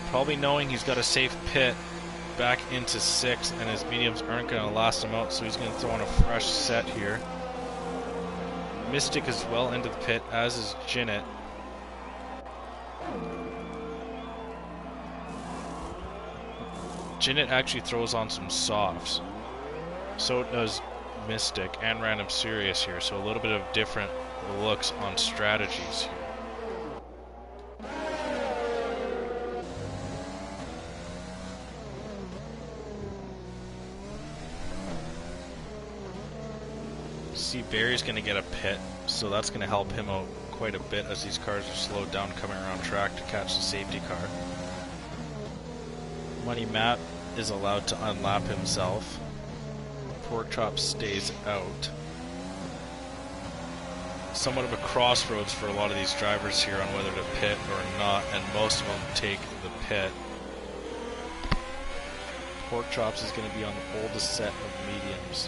Probably knowing he's got a safe pit back into 6, and his mediums aren't going to last him out, so he's going to throw in a fresh set here. Mystic is well into the pit, as is Jinnit. Jinnit actually throws on some softs. So does Mystic and Random Serious here, so a little bit of different looks on strategies here. See, Barry's going to get a pit, so that's going to help him out quite a bit as these cars are slowed down coming around track to catch the safety car. Money Matt is allowed to unlap himself. Pork Chop stays out. Somewhat of a crossroads for a lot of these drivers here on whether to pit or not, and most of them take the pit. Pork Chops is going to be on the oldest set of mediums.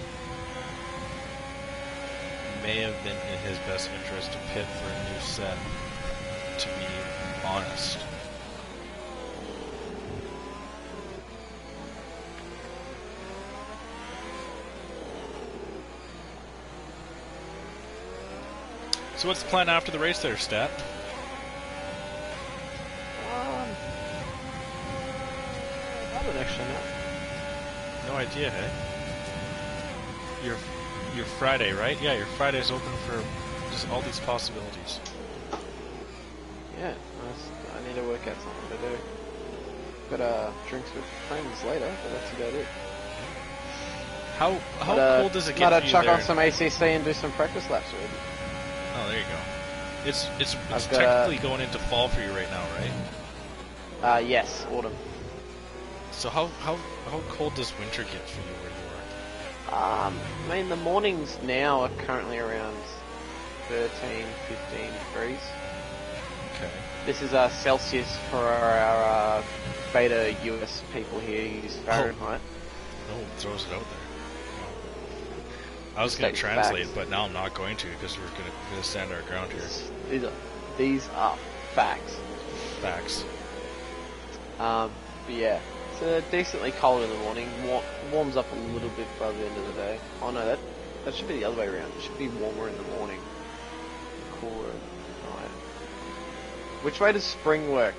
May have been in his best interest to pit for a new set, to be honest. So what's the plan after the race there, Stat? I don't actually know. No idea, hey? Your Friday, right? Yeah, your Friday's open for just all these possibilities. Yeah, I need to work out something to do. Got drinks with friends later, but that's about it. How cold does it get for you chuck there? on some ACC and do some practice laps with it. Oh, there you go. It's technically going into fall for you right now, right? Yes, autumn. So how cold does winter get for you where you I mean, the mornings now are currently around 13, 15 degrees. Okay. This is Celsius for our beta US people here use Fahrenheit. No one throws it out there. I was going to translate, but now I'm not going to because we're going to stand our ground here. These are facts. Facts. But yeah, it's decently cold in the morning. Warms up a little bit by the end of the day. Oh no, that should be the other way around. It should be warmer in the morning, cooler at night. Which way does spring work?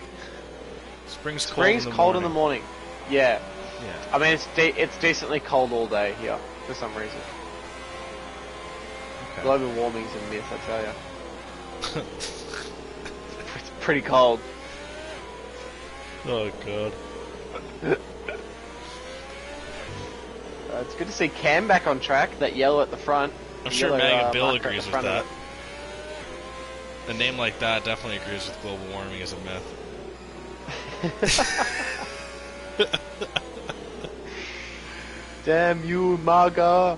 Spring's cold in the morning. Yeah. Yeah. I mean, it's decently cold all day here for some reason. Okay. Global warming's a myth, I tell you. It's pretty cold. Oh god. It's good to see Cam back on track. That yellow at the front. I'm sure Mag and Bill agrees with that. Of A name like that definitely agrees with global warming as a myth. Damn you, MAGA!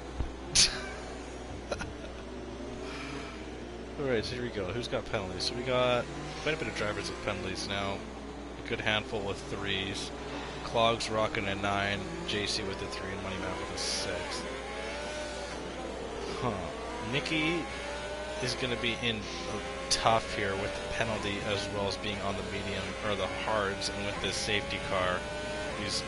Alright, so here we go. Who's got penalties? So we got quite a bit of drivers with penalties now. A good handful with 3s. Clogs rocking a 9. JC with a 3 and Money Matt with a 6. Huh. Nicky is going to be in tough here with the penalty as well as being on the medium or the hards, and with this safety car, these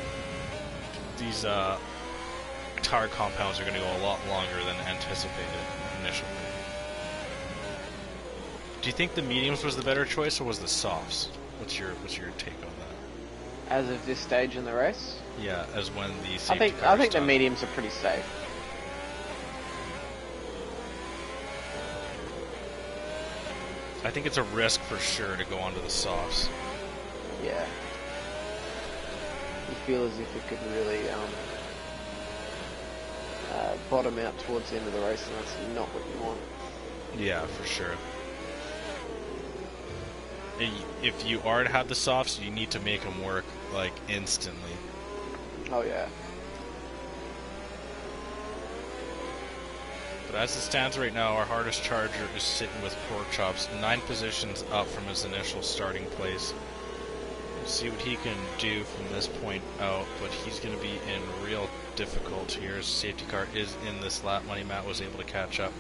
tire compounds are going to go a lot longer than anticipated initially. Do you think the mediums was the better choice or was the softs? What's your take on that? As of this stage in the race? Yeah, as when the safety I think the mediums are pretty safe. I think it's a risk for sure to go onto the softs. Yeah. You feel as if it could really bottom out towards the end of the race, and that's not what you want. Yeah, for sure. If you are to have the softs, you need to make them work like instantly. Oh yeah. But as it stands right now, our hardest charger is sitting with Pork Chops, 9 positions up from his initial starting place. We'll see what he can do from this point out, but he's going to be in real difficulty here. His safety car is in this lap. Money Matt was able to catch up.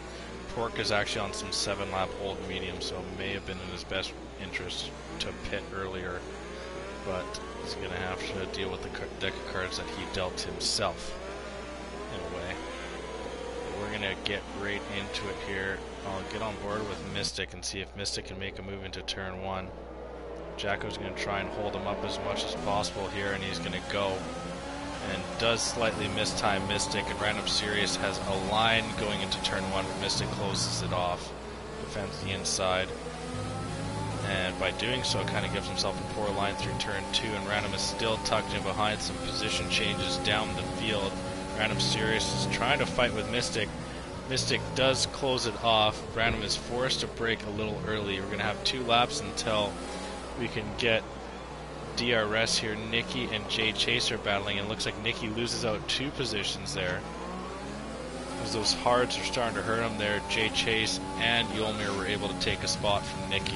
Pork is actually on some 7-lap old medium, so it may have been in his best interest to pit earlier, but he's going to have to deal with the deck of cards that he dealt himself, in a way. We're going to get right into it here. I'll get on board with Mystic and see if Mystic can make a move into turn 1. Jacko's going to try and hold him up as much as possible here, and he's going to go. And does slightly mistime Mystic, and Random Sirius has a line going into turn 1, but Mystic closes it off, defends the inside, and by doing so kind of gives himself a poor line through turn 2, and Random is still tucked in behind some position changes down the field. Random Sirius is trying to fight with Mystic. Mystic does close it off. Random is forced to brake a little early. We're going to have 2 laps until we can get DRS here. Nicky and Jay Chase are battling, and it looks like Nicky loses out 2 positions there, as those hards are starting to hurt him there. Jay Chase and Yolmir were able to take a spot from Nicky.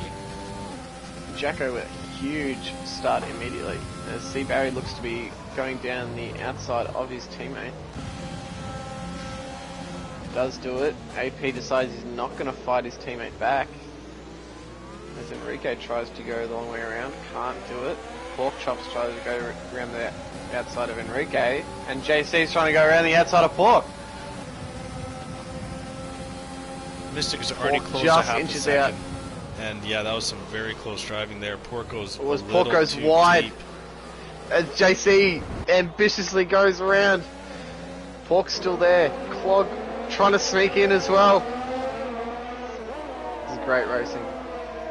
Jacko with a huge start immediately, as C. Barry looks to be going down the outside of his teammate. Does do it. AP decides he's not going to fight his teammate back, as Enrique tries to go the long way around. Can't do it. Pork Chops tries to go around the outside of Enrique, and JC's trying to go around the outside of Pork. Mystic is already close to half a second. Out. And yeah, that was some very close driving there. Pork goes wide. Deep. As JC ambitiously goes around. Pork's still there. Clog trying to sneak in as well. This is great racing.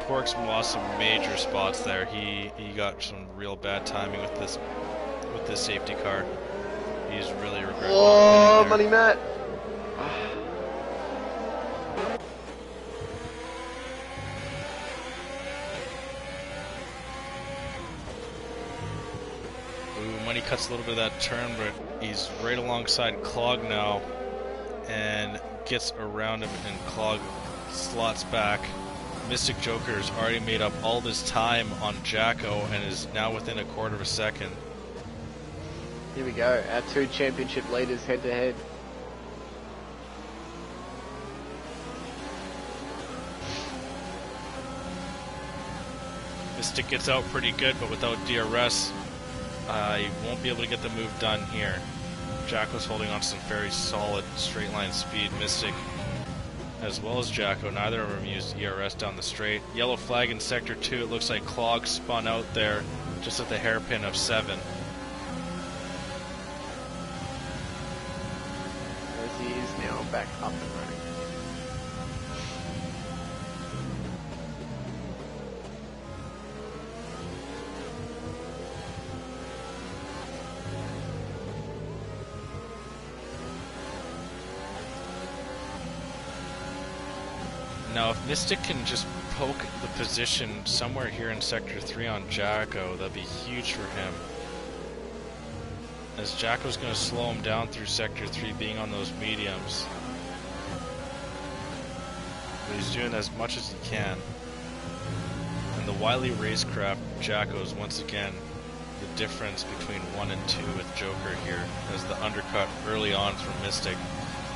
Pork's lost some major spots there. He got some real bad timing with this safety car. He's really regretting. Oh, Money Matt. Money cuts a little bit of that turn, but he's right alongside Clog now and gets around him, and Clog slots back. Mystic Joker's already made up all this time on Jacko and is now within a quarter of a second. Here we go, our 2 championship leaders head to head. Mystic gets out pretty good, but without DRS, he won't be able to get the move done here. Jacko's holding on to some very solid straight line speed. Mystic, as well as Jacko, neither of them used ERS down the straight. Yellow flag in sector 2. It looks like Clog spun out there just at the hairpin of 7. As he is now back up and running. Now, if Mystic can just poke the position somewhere here in Sector 3 on Jacko, that'd be huge for him. As Jacko's going to slow him down through Sector 3, being on those mediums. But he's doing as much as he can. And the wily racecraft Jacko's once again the difference between 1 and 2 with Joker here, as the undercut early on from Mystic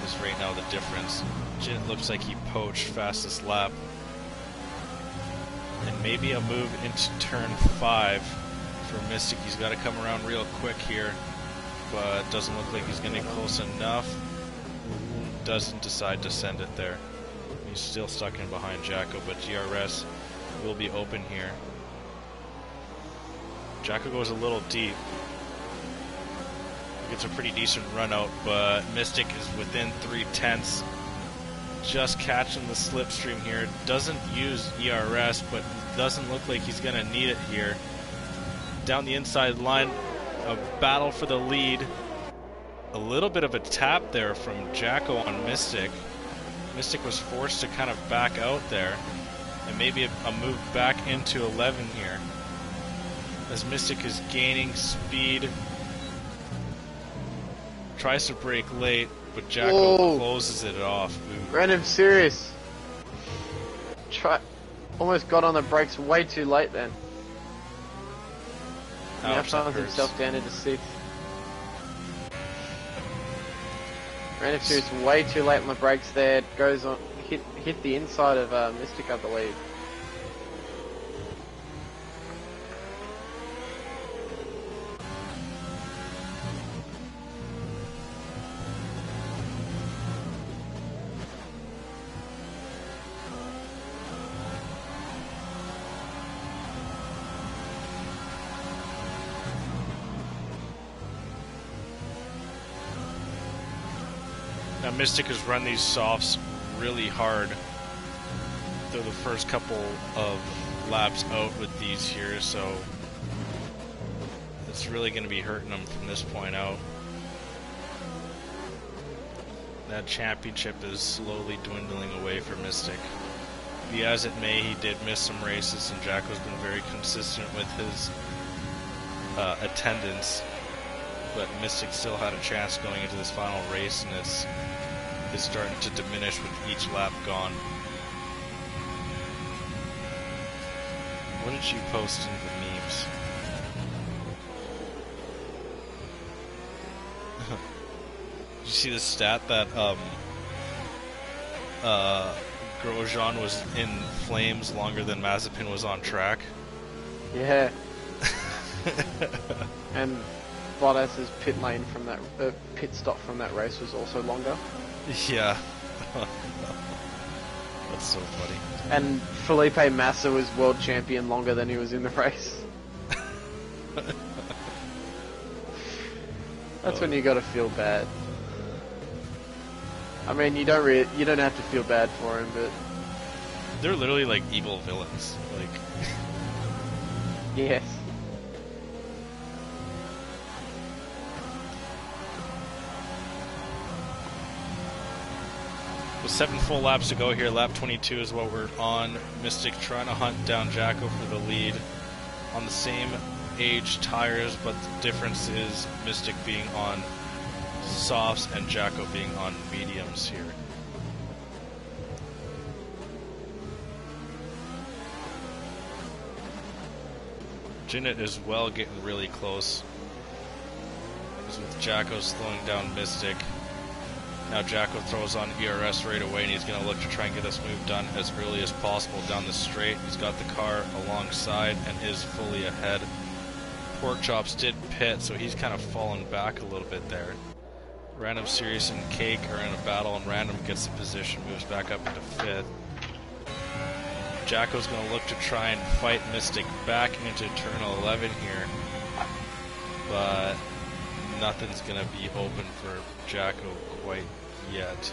is right now the difference. It looks like he poached fastest lap. And maybe a move into turn 5 for Mystic. He's got to come around real quick here, but doesn't look like he's going to get close enough. Doesn't decide to send it there. He's still stuck in behind Jacko, but GRS will be open here. Jacko goes a little deep. Gets a pretty decent run out, but Mystic is within 3/10. Just catching the slipstream here. Doesn't use ERS, but doesn't look like he's going to need it here. Down the inside line, a battle for the lead. A little bit of a tap there from Jacko on Mystic. Mystic was forced to kind of back out there, and maybe a move back into 11 here. As Mystic is gaining speed. Tries to brake late, but Jacko closes it off. Ooh. Random serious. Almost got on the brakes way too late then. Now finds himself down into 6th. Random serious way too late on the brakes there. Goes on, hit the inside of Mystic, I believe. Now Mystic has run these softs really hard through the first couple of laps out with these here, so it's really going to be hurting him from this point out. That championship is slowly dwindling away for Mystic. Be as it may, he did miss some races, and Jacko's been very consistent with his attendance. But Mystic still had a chance going into this final race, and it's starting to diminish with each lap gone. What did you post in the memes? Did you see the stat that Grosjean was in flames longer than Mazepin was on track? Yeah. And Bottas's pit lane from that pit stop from that race was also longer. Yeah. That's so funny. And Felipe Massa was world champion longer than he was in the race. That's when you gotta feel bad. I mean, you don't have to feel bad for him, but they're literally like evil villains. Like, yes. With 7 full laps to go here, lap 22 is what we're on. Mystic trying to hunt down Jacko for the lead on the same age tires, but the difference is Mystic being on softs and Jacko being on mediums here. Jinnit is well getting really close. As with Jacko slowing down Mystic. Now Jacko throws on ERS right away, and he's going to look to try and get this move done as early as possible down the straight. He's got the car alongside and is fully ahead. Pork Chops did pit, so he's kind of fallen back a little bit there. Random, Sirius, and Cake are in a battle, and Random gets the position, moves back up into 5th. Jacko's going to look to try and fight Mystic back into turn 11 here, but nothing's going to be open for Jacko quite yet.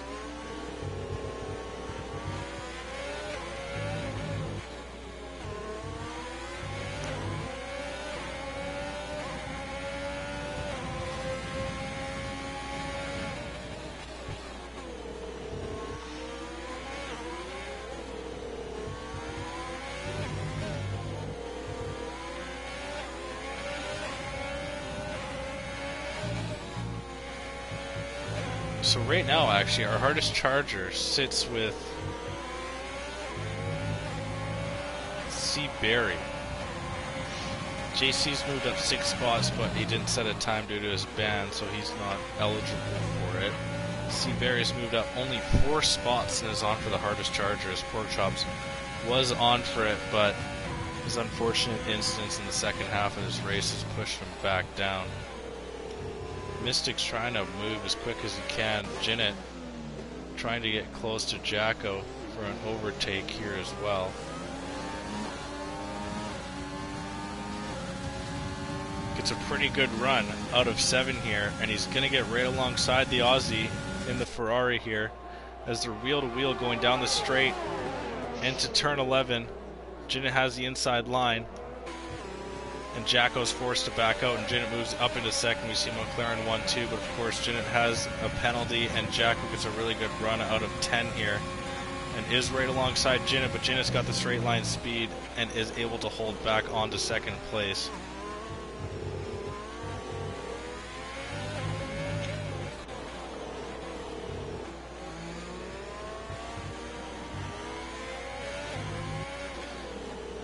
So right now, actually, our hardest charger sits with C. Berry. JC's moved up 6 spots, but he didn't set a time due to his ban, so he's not eligible for it. C. Berry's moved up only 4 spots and is on for the hardest charger. His Pork Chops was on for it, but his unfortunate instance in the second half of his race has pushed him back down. Mystic's trying to move as quick as he can. Jinnit trying to get close to Jacko for an overtake here as well. Gets a pretty good run out of 7 here, and he's going to get right alongside the Aussie in the Ferrari here as they're wheel to wheel going down the straight into turn 11. Jinnit has the inside line, and Jacko's forced to back out, and Jinnit moves up into second. We see McLaren 1-2, but of course Jinnit has a penalty, and Jacko gets a really good run out of 10 here and is right alongside Jinnit, but Jinnit's got the straight line speed and is able to hold back onto second place.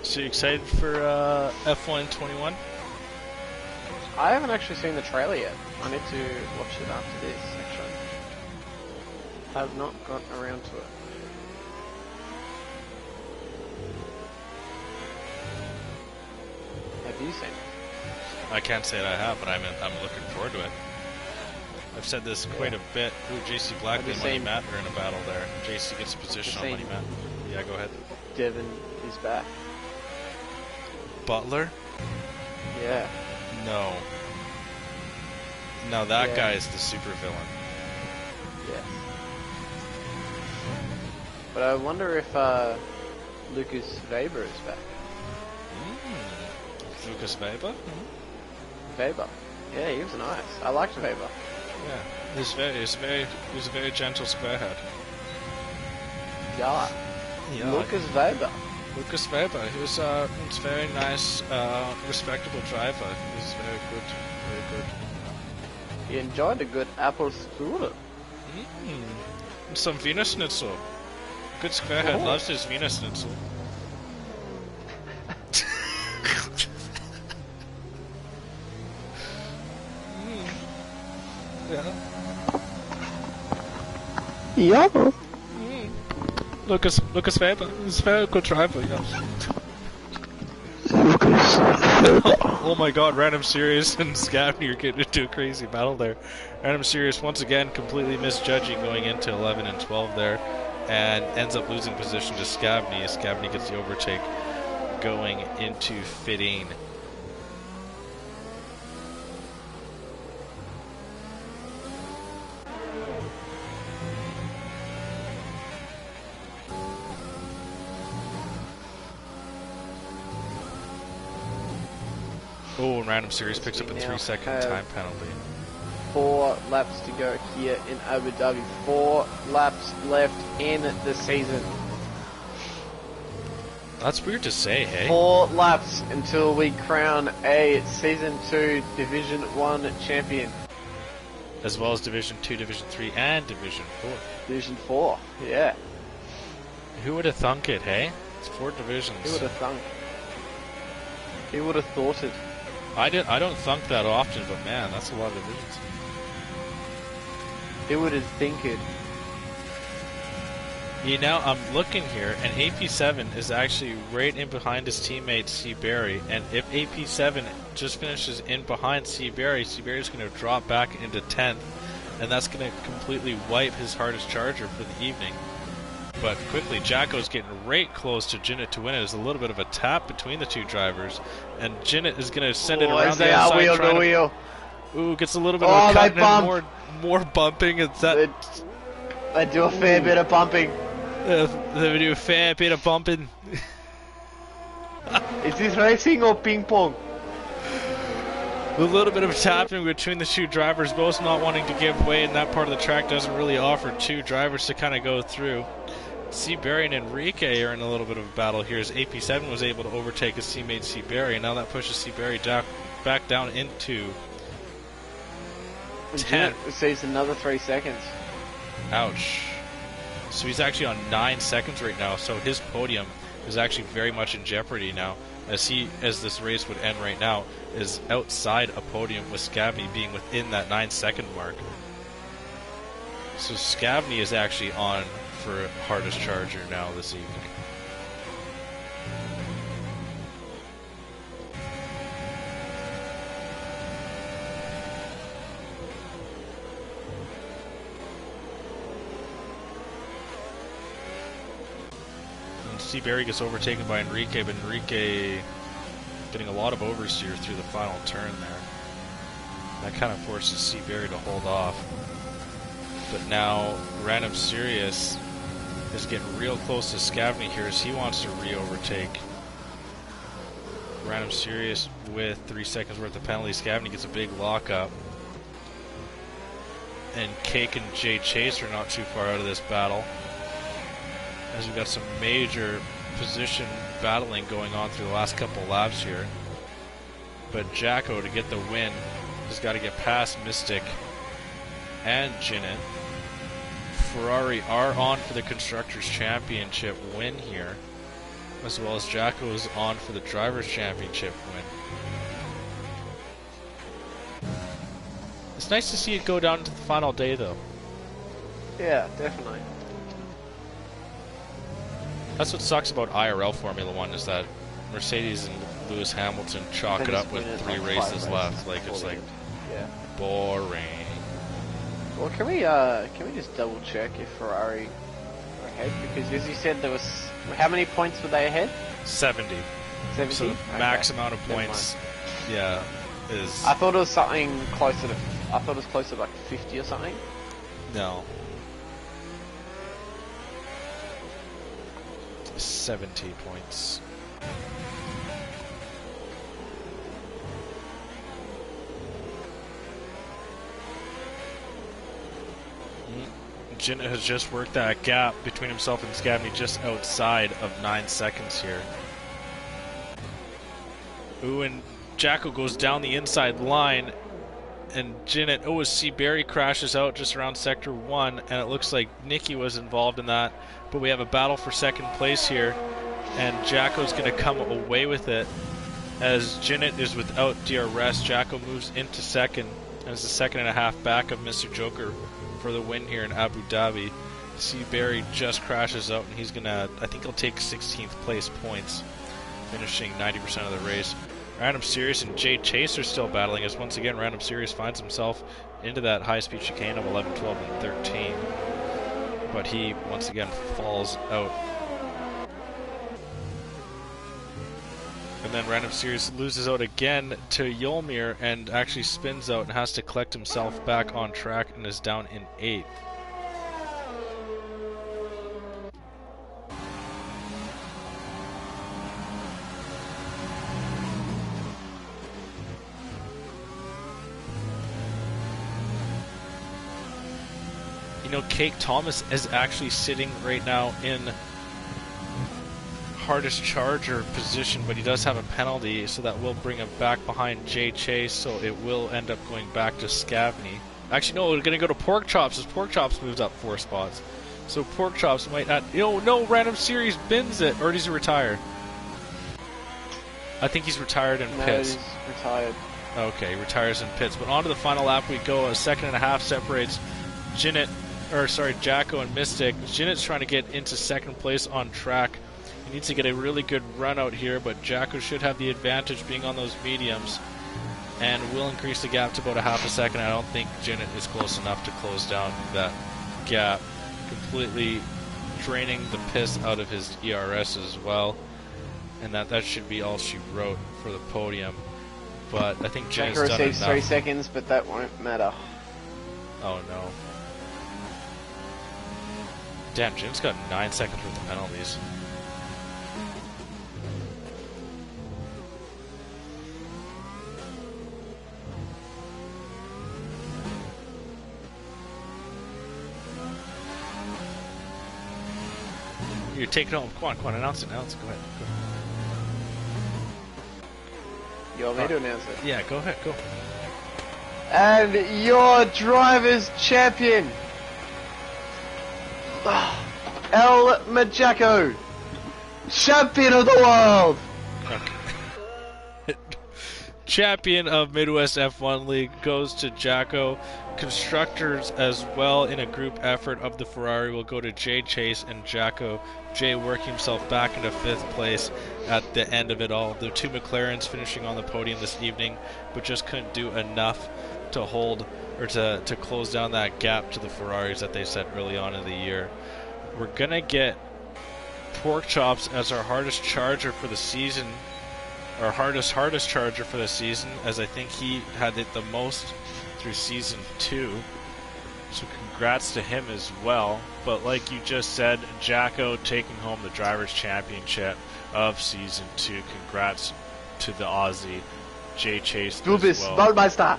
So you excited for F1 21? I haven't actually seen the trailer yet. I need to watch it after this, actually. I have not gotten around to it. Have you seen it? I can't say that I have, but I'm looking forward to it. I've said this quite a bit. Ooh, JC Blackley and Money Matt are in a battle there. JC gets a position on Money Matt. Yeah, go ahead. Devin is back. Butler? Yeah. No. No, that guy is the super villain. Yeah. But I wonder if Lucas Weber is back. Lucas Weber? Weber. Yeah, he was nice. I liked Weber. Yeah. He's a very gentle squarehead. Yeah. Lucas Weber. Lucas Weber. He was very nice, respectable driver. He was very good. He enjoyed a good apple strudel. Some Wiener Schnitzel. Good squarehead loves his Wiener Schnitzel. Yeah. Yeah. Lucas Weber is a very good driver, yes. Oh my god, Random Serious and Scavney are getting into a crazy battle there. Random Serious once again completely misjudging going into 11 and 12 there, and ends up losing position to Scavney as Scavney gets the overtake going into 15. Oh, and Random Series picks up a 3-second time penalty. 4 laps to go here in Abu Dhabi. 4 laps left in the season. That's weird to say, hey? 4 laps until we crown a Season 2 Division 1 champion. As well as Division 2, Division 3, and Division 4. Division 4, yeah. Who would have thunk it, hey? It's 4 divisions. Who would have thunk? Who would have thought it? I don't thunk that often, but man, that's a lot of divisions. Who would have think it? You know, I'm looking here, and AP7 is actually right in behind his teammate C. Berry, and if AP7 just finishes in behind C. Berry's going to drop back into 10th, and that's going to completely wipe his hardest charger for the evening. But quickly, Jacko's getting right close to Jinnit to win it. There's a little bit of a tap between the two drivers, and Jinnit is going to send it around the outside. Wheel to wheel. Ooh, gets a little bit of a cut and more bumping. It's that they do a fair bit of bumping. They do a fair bit of bumping. Is this racing or ping pong? A little bit of tapping between the two drivers, both not wanting to give way, and that part of the track doesn't really offer two drivers to kind of go through. C. Berry and Enrique are in a little bit of a battle here as AP7 was able to overtake his teammate C. Berry, and now that pushes C. Berry back down into 10th. It saves another 3 seconds. Ouch. So he's actually on 9 seconds right now, so his podium is actually very much in jeopardy now, as this race would end right now, is outside a podium with Scavney being within that 9-second mark. So Scavney is actually on for hardest charger now this evening. Barry gets overtaken by Enrique, but Enrique getting a lot of oversteer through the final turn there. That kind of forces C. Barry to hold off. But now Random Sirius is getting real close to Scavney here as he wants to re-overtake. Random Sirius with 3 seconds worth of penalty. Scavney gets a big lockup. And Cake and Jay Chase are not too far out of this battle, as we've got some major position battling going on through the last couple laps here. But Jacko, to get the win, has got to get past Mystic and Jinnit. Ferrari are on for the Constructors' Championship win here, as well as Jacko is on for the Drivers' Championship win. It's nice to see it go down to the final day, though. Yeah, definitely. That's what sucks about IRL Formula 1, is that Mercedes and Lewis Hamilton chalk it up with 3 races left. Like, it's like, yeah, boring. Well, can we just double check if Ferrari are ahead? Because as you said, there was, how many points were they ahead? 70. 70? So the max amount of points, yeah, is... I thought it was something closer to, I thought it was closer to like 50 or something. No. 70 points. Jinnit has just worked that gap between himself and Scavney just outside of 9 seconds here. Ooh, and Jacko goes down the inside line, and Jinnit, OSC Barry crashes out just around Sector 1, and it looks like Nicky was involved in that. But we have a battle for second place here, and Jacko's going to come away with it. As Jinnit is without DRS, Jacko moves into second, and is a second and a half back of Mr. Joker for the win here in Abu Dhabi. C. Barry just crashes out, and he's going to, I think he'll take 16th place points, finishing 90% of the race. Random Sirius and Jay Chase are still battling, as once again Random Sirius finds himself into that high-speed chicane of 11, 12, and 13. But he, once again, falls out. And then Random Sirius loses out again to Yolmir and actually spins out and has to collect himself back on track and is down in 8th. You know, Cake Thomas is actually sitting right now in hardest charger position, but he does have a penalty, so that will bring him back behind Jay Chase, so it will end up going back to Scavney. Actually, no, we're going to go to Pork Chops, as Pork Chops moves up 4 spots. So Pork Chops might not... Oh, no, Random Series bins it, or is he retired? I think he's retired in pits. No, he's retired. Okay, he retires in pits. But on to the final lap we go. A second and a half separates Jacko and Mystic. Jinnit's trying to get into second place on track. He needs to get a really good run out here, but Jacko should have the advantage being on those mediums and will increase the gap to about a half a second. I don't think Jinnit is close enough to close down that gap, completely draining the piss out of his ERS as well, and that should be all she wrote for the podium. But I think Jinnit's done enough. 3 seconds, but that won't matter. Oh no. Damn, Jinnit's got 9 seconds worth of penalties. You're taking it home. Come on, announce it. Go ahead. Go. You want me to announce it? Yeah, go ahead, go. And your driver's champion El Majaco, champion of the world. Okay. Champion of Midwest F1 League goes to Jacko. Constructors as well in a group effort of the Ferrari will go to Jay Chase and Jacko. Jay working himself back into 5th place at the end of it all. The 2 McLarens finishing on the podium this evening, but just couldn't do enough to hold or to close down that gap to the Ferraris that they set early on in the year. We're gonna get Pork Chops as our hardest charger for the season. Our hardest charger for the season, as I think he had it the most through season 2. So congrats to him as well. But like you just said, Jacko taking home the Drivers' Championship of season 2. Congrats to the Aussie, Jay Chase. Du bist Weltmeister.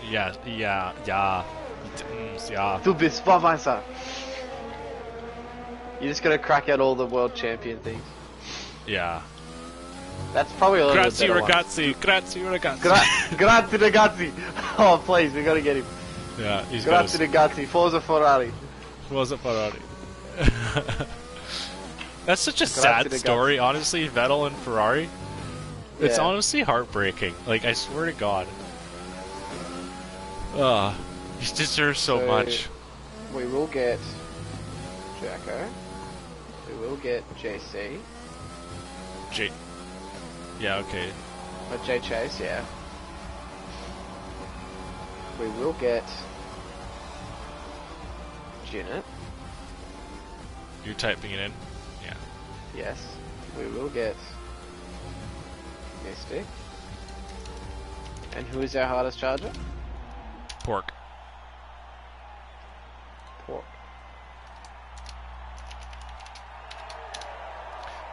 Yeah. Du bist Weltmeister. You're just gonna crack out all the world champion things. Yeah. That's probably a little Grazie bit ragazzi, grazie ragazzi. Grazie ragazzi. Oh please, we gotta get him. Yeah, he's Grazie ragazzi. Forza Ferrari. Forza Ferrari. That's such a sad story, honestly, Vettel and Ferrari. It's honestly heartbreaking. Like, I swear to God. He deserves so much. We will get Jacko. We will get JC. Yeah, okay. Or Jay Chase, yeah. We will get Janet. You're typing it in? Yeah. Yes. We will get Mystic. And who is our hardest charger? Pork.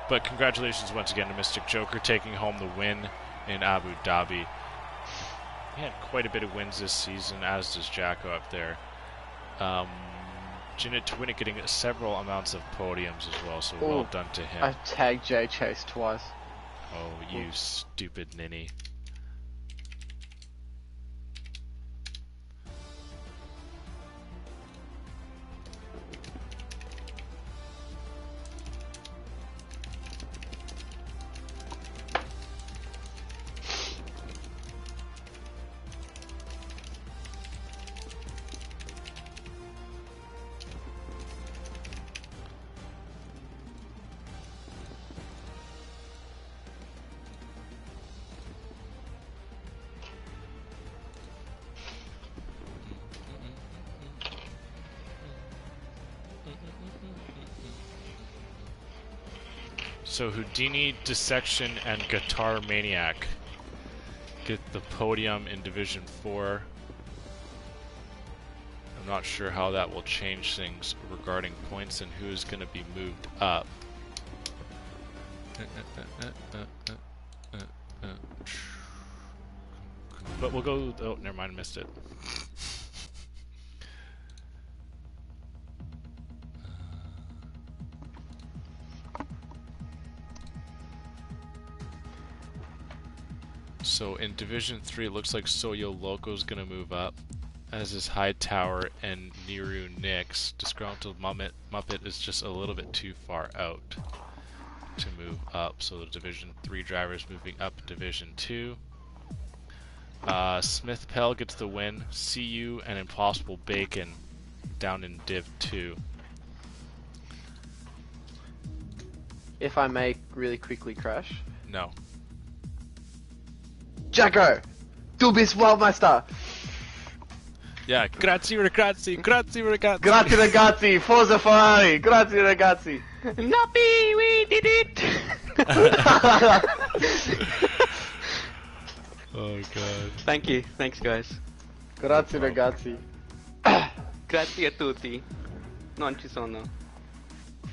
But congratulations once again to Mystic Joker taking home the win in Abu Dhabi. He had quite a bit of wins this season, as does Jacko up there. Janet Twinnick getting several amounts of podiums as well, so well done to him. I tagged Jay Chase twice. Oh, you stupid ninny. So Houdini, Dissection, and Guitar Maniac get the podium in Division 4. I'm not sure how that will change things regarding points and who is going to be moved up. But we'll go... Oh, never mind, I missed it. So in Division 3, it looks like Soyo Loco's going to move up, as is Hightower and Niru Nix. Disgruntled Muppet is just a little bit too far out to move up, so the Division 3 drivers moving up Division 2. Smith Pell gets the win. CU and Impossible Bacon down in Div 2. If I may really quickly crash. No. Jacko! Du bist Weltmeister! Yeah, grazie ragazzi, grazie ragazzi! Grazie ragazzi, Forza Ferrari! Grazie ragazzi! Nappy, we did it! Oh god. Thank you, thanks guys. Grazie ragazzi. Grazie a tutti. Non ci sono.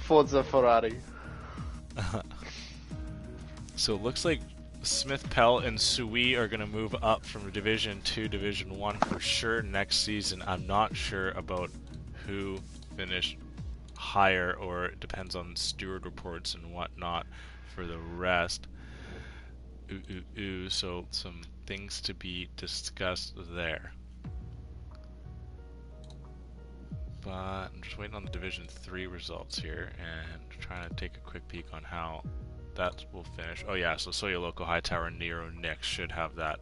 Forza Ferrari. So it looks like Smith Pell and Sui are going to move up from Division 2 to Division 1 for sure next season. I'm not sure about who finished higher, or it depends on steward reports and whatnot for the rest. So some things to be discussed there. but I'm just waiting on the Division 3 results here and trying to take a quick peek on how that will finish. Oh yeah, so Soya Loco, Hightower, Nero, Nix should have that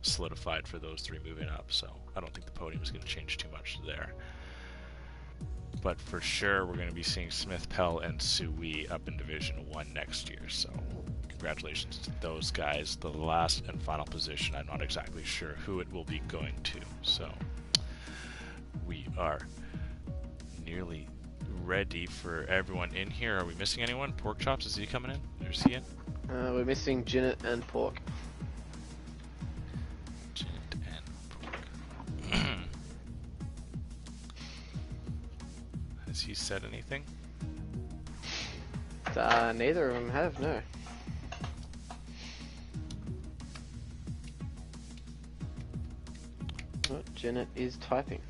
solidified for those 3 moving up, so I don't think the podium is going to change too much there. But for sure, we're going to be seeing Smith, Pell, and Sui up in Division 1 next year, so congratulations to those guys. The last and final position, I'm not exactly sure who it will be going to, so we are nearly ready for everyone in here. Are we missing anyone? Pork Chops, is he coming in? Or is he in? We're missing Ginnet and Pork. Ginnet and Pork. Has he said anything? Neither of them have, no. Oh, Ginnet is typing.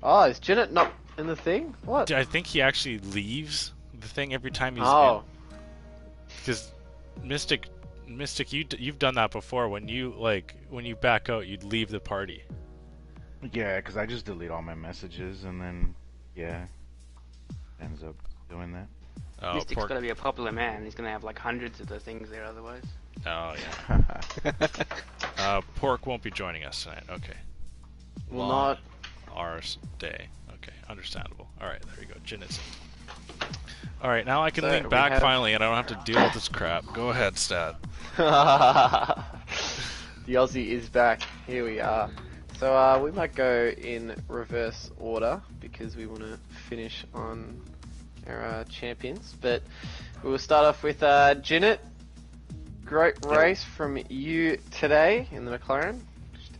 Oh, is Ginnet not in the thing? What? I think he actually leaves the thing every time he's in. Because Mystic, you've done that before. When you back out, you'd leave the party. Yeah, because I just delete all my messages and then ends up doing that. Oh, Mystic's gonna be a popular man. He's gonna have like hundreds of the things there otherwise. Oh yeah. Pork won't be joining us tonight. Okay. Will not. Ours day. Okay, understandable. All right, there you go. Jinnit's in. All right, now I can lean back finally, and I don't have to deal with this crap. Go ahead, Stat. The Aussie is back. Here we are. So we might go in reverse order because we want to finish on our champions. But we'll start off with Ginnet. Great race from you today in the McLaren.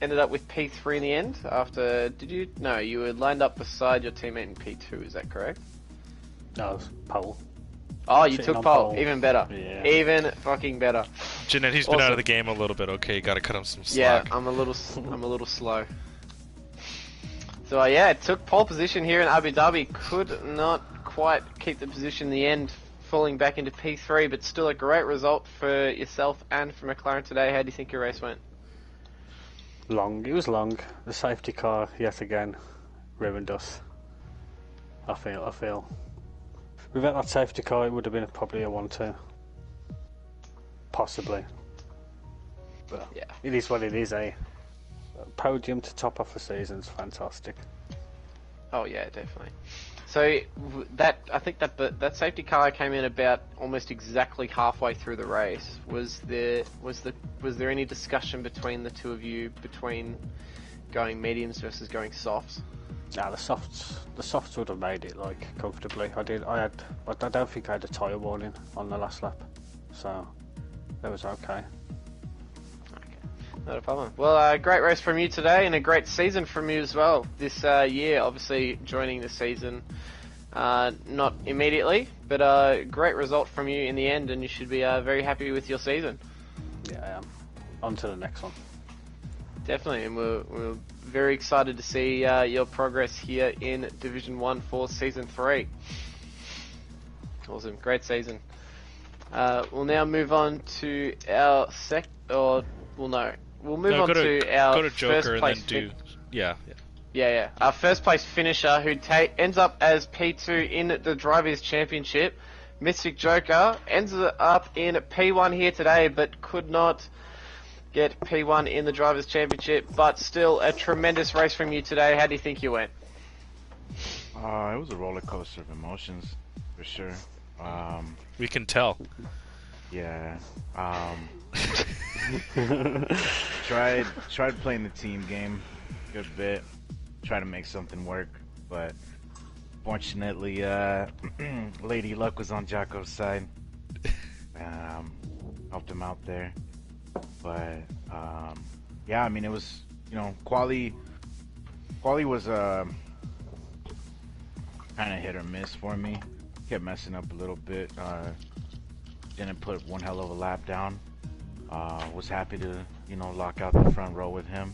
Ended up with P3 in the end after, no, you were lined up beside your teammate in P2, is that correct? No, it was pole. Oh, you took pole. Even better. Yeah. Even fucking better. Ginnet, he's been out of the game a little bit. Okay, you gotta cut him some slack. Yeah, I'm a little slow. So yeah, it took pole position here in Abu Dhabi. Could not quite keep the position in the end, falling back into P3, but still a great result for yourself and for McLaren today. How do you think your race went? Long. It was long. The safety car, yet again, ruined us. I feel. Without that safety car, it would have been probably a 1-2. Possibly. But yeah, it is what it is, eh? A podium to top off the season is fantastic. Oh yeah, definitely. So I think that safety car came in about almost exactly halfway through the race. Was there any discussion between the two of you between going mediums versus going softs? Nah, the softs would have made it like comfortably. I don't think I had a tyre warning on the last lap, so that was okay. Not a problem. Well, great race from you today, and a great season from you as well this year. Obviously, joining the season not immediately, but a great result from you in the end, and you should be very happy with your season. Yeah, I am. On to the next one. Definitely, and we're very excited to see your progress here in Division 1 for Season 3. Awesome, great season. We'll now move on to our We'll move on to our Joker first place. And then do Yeah. Our first place finisher who ends up as P2 in the Drivers' Championship. Mystic Joker ends up in P1 here today, but could not get P1 in the Drivers' Championship. But still, a tremendous race from you today. How do you think you went? It was a roller coaster of emotions, for sure. We can tell. Yeah. Tried playing the team game a good bit, try to make something work, but fortunately Lady Luck was on Jocko's side. Helped him out there, but yeah, I mean, it was, quali was kind of hit or miss for me. Kept messing up a little bit. Didn't put one hell of a lap down. Was happy to, lock out the front row with him.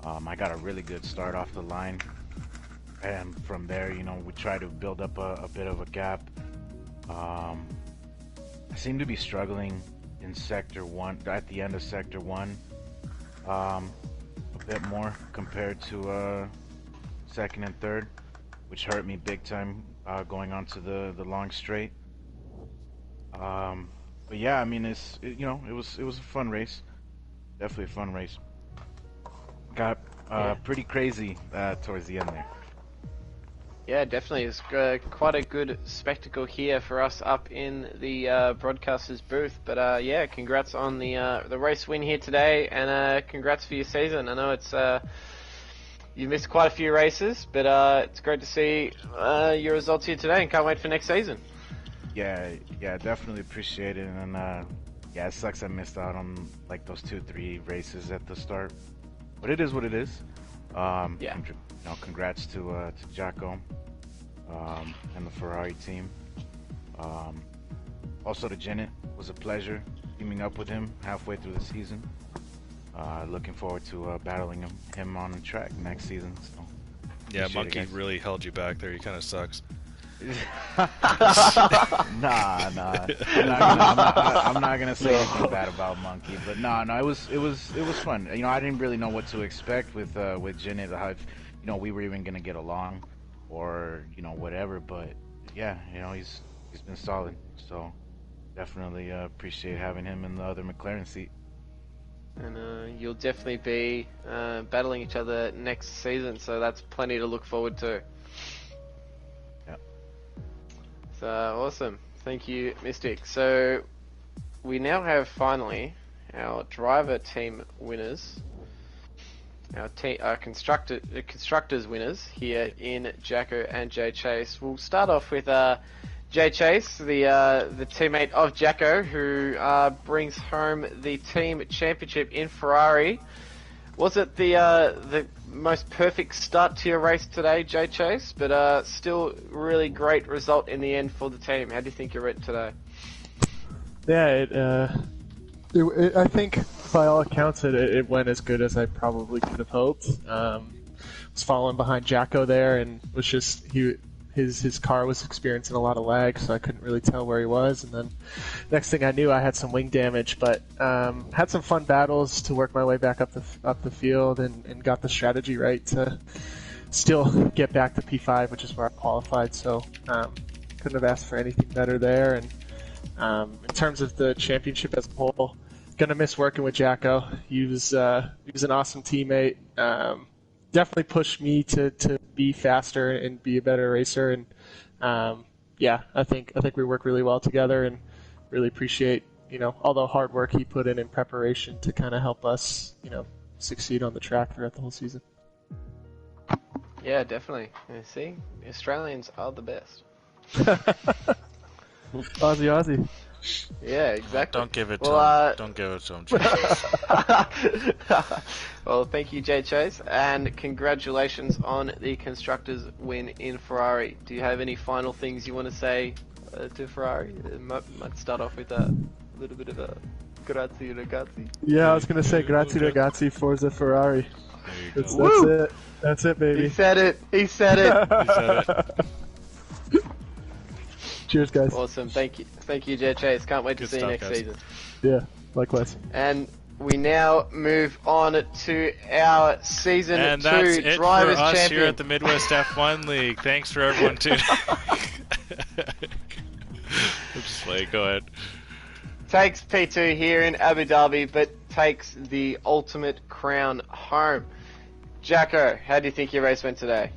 I got a really good start off the line, and from there, we tried to build up a bit of a gap. I seem to be struggling in Sector 1, at the end of Sector 1, a bit more compared to second and third, which hurt me big time going onto the long straight. But yeah, I mean, it was a fun race, definitely a fun race. Got pretty crazy towards the end there. Yeah, definitely. It's quite a good spectacle here for us up in the broadcaster's booth. But yeah, congrats on the race win here today, and congrats for your season. I know it's you missed quite a few races, but it's great to see your results here today, and can't wait for next season. Yeah, definitely appreciate it, and yeah, it sucks I missed out on like those 2-3 races at the start, but it is what it is. Yeah. Congrats to Jacko and the Ferrari team. Also to Janet, it was a pleasure teaming up with him halfway through the season. Looking forward to battling him on the track next season. So, yeah, Monkey really held you back there. He kind of sucks. Nah. I'm not gonna say anything bad about Monkey, but no, it was fun. You know, I didn't really know what to expect with Jenny. We were even gonna get along, or whatever. But yeah, he's been solid. So definitely appreciate having him in the other McLaren seat. And you'll definitely be battling each other next season, so that's plenty to look forward to. Awesome. Thank you, Mystic. So we now have finally our driver team winners, our constructors winners here in Jacko and Jay Chase. We'll start off with Jay Chase, the teammate of Jacko, who brings home the team championship in Ferrari. Was it the most perfect start to your race today, Jay Chase? But still, really great result in the end for the team. How do you think you went today? Yeah, I think by all accounts it went as good as I probably could have hoped. Was following behind Jacko there, and was just his car was experiencing a lot of lag, so I couldn't really tell where he was. And then next thing I knew, I had some wing damage, but had some fun battles to work my way back up the field, and got the strategy right to still get back to P5, which is where I qualified. So couldn't have asked for anything better there. And in terms of the championship as a whole, gonna miss working with Jacko. He was an awesome teammate. Definitely pushed me to be faster and be a better racer, and yeah, I think we work really well together, and really appreciate all the hard work he put in preparation to kind of help us succeed on the track throughout the whole season. Yeah, definitely. You see, Australians are the best. Aussie. Yeah, exactly. Don't give it to him. Don't give it to him, Jay. Well, thank you, Jay Chase, and congratulations on the constructors' win in Ferrari. Do you have any final things you want to say to Ferrari? Might start off with a little bit of a grazie ragazzi. Yeah, I was gonna say grazie ragazzi, Forza Ferrari. That's it. That's it, baby. He said it. He said it. Cheers, guys. Awesome. Thank you, Jay Chase. Can't wait to see you next season. Yeah, likewise. And we now move on to our season 2 and that's it drivers for us champion here at the Midwest F1 League. Thanks for everyone tuning. Just play. Go ahead. Takes P2 here in Abu Dhabi, but takes the ultimate crown home. Jacko, how do you think your race went today?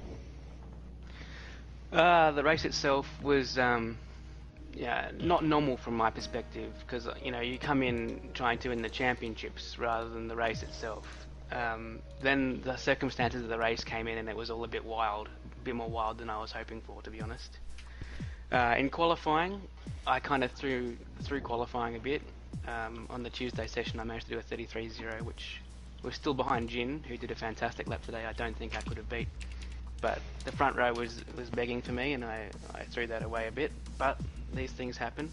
The race itself was not normal from my perspective, because you come in trying to win the championships rather than the race itself. Then the circumstances of the race came in, and it was all a bit wild, a bit more wild than I was hoping for, to be honest. In qualifying, I kind of threw qualifying a bit. On the Tuesday session, I managed to do a 33.0, which was still behind Jin, who did a fantastic lap today. I don't think I could have beat. But the front row was begging for me, and I threw that away a bit. But these things happen.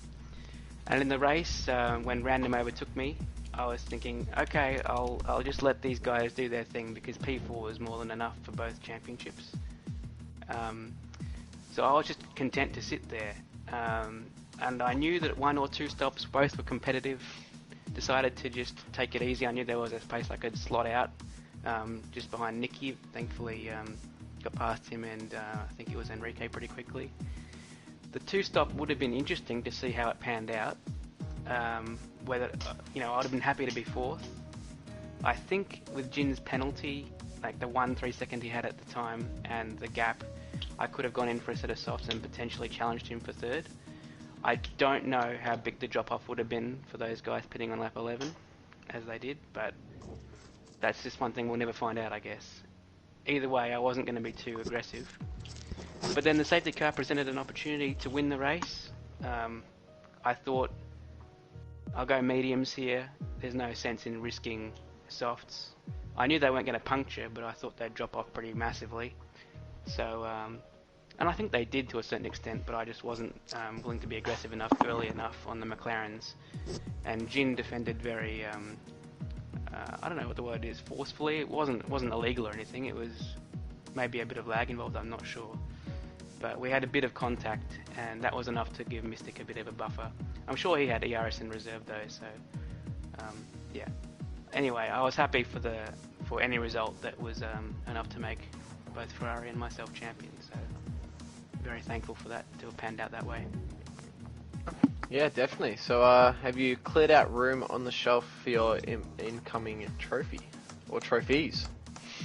And in the race, when Random overtook me, I was thinking, okay, I'll just let these guys do their thing, because P4 is more than enough for both championships. So I was just content to sit there. And I knew that 1 or 2 stops both were competitive. decided to just take it easy. I knew there was a space I could slot out just behind Nicky. Thankfully, got past him, and I think it was Enrique pretty quickly. The two-stop would have been interesting to see how it panned out. Whether I'd have been happy to be fourth. I think with Jin's penalty, like the 1 3 second he had at the time, and the gap, I could have gone in for a set of softs and potentially challenged him for third. I don't know how big the drop-off would have been for those guys pitting on lap 11, as they did, but that's just one thing we'll never find out, I guess. Either way, I wasn't going to be too aggressive. But then the safety car presented an opportunity to win the race. I thought, I'll go mediums here. There's no sense in risking softs. I knew they weren't going to puncture, but I thought they'd drop off pretty massively. So, and I think they did to a certain extent, but I just wasn't willing to be aggressive enough early enough on the McLarens. And Jin defended very, I don't know what the word is, forcefully. It wasn't illegal or anything. It was maybe a bit of lag involved, I'm not sure. But we had a bit of contact, and that was enough to give Mystic a bit of a buffer. I'm sure he had ERS in reserve though, so yeah. Anyway, I was happy for any result that was enough to make both Ferrari and myself champions. So very thankful for that to have panned out that way. Yeah, definitely. So, have you cleared out room on the shelf for your incoming trophy or trophies?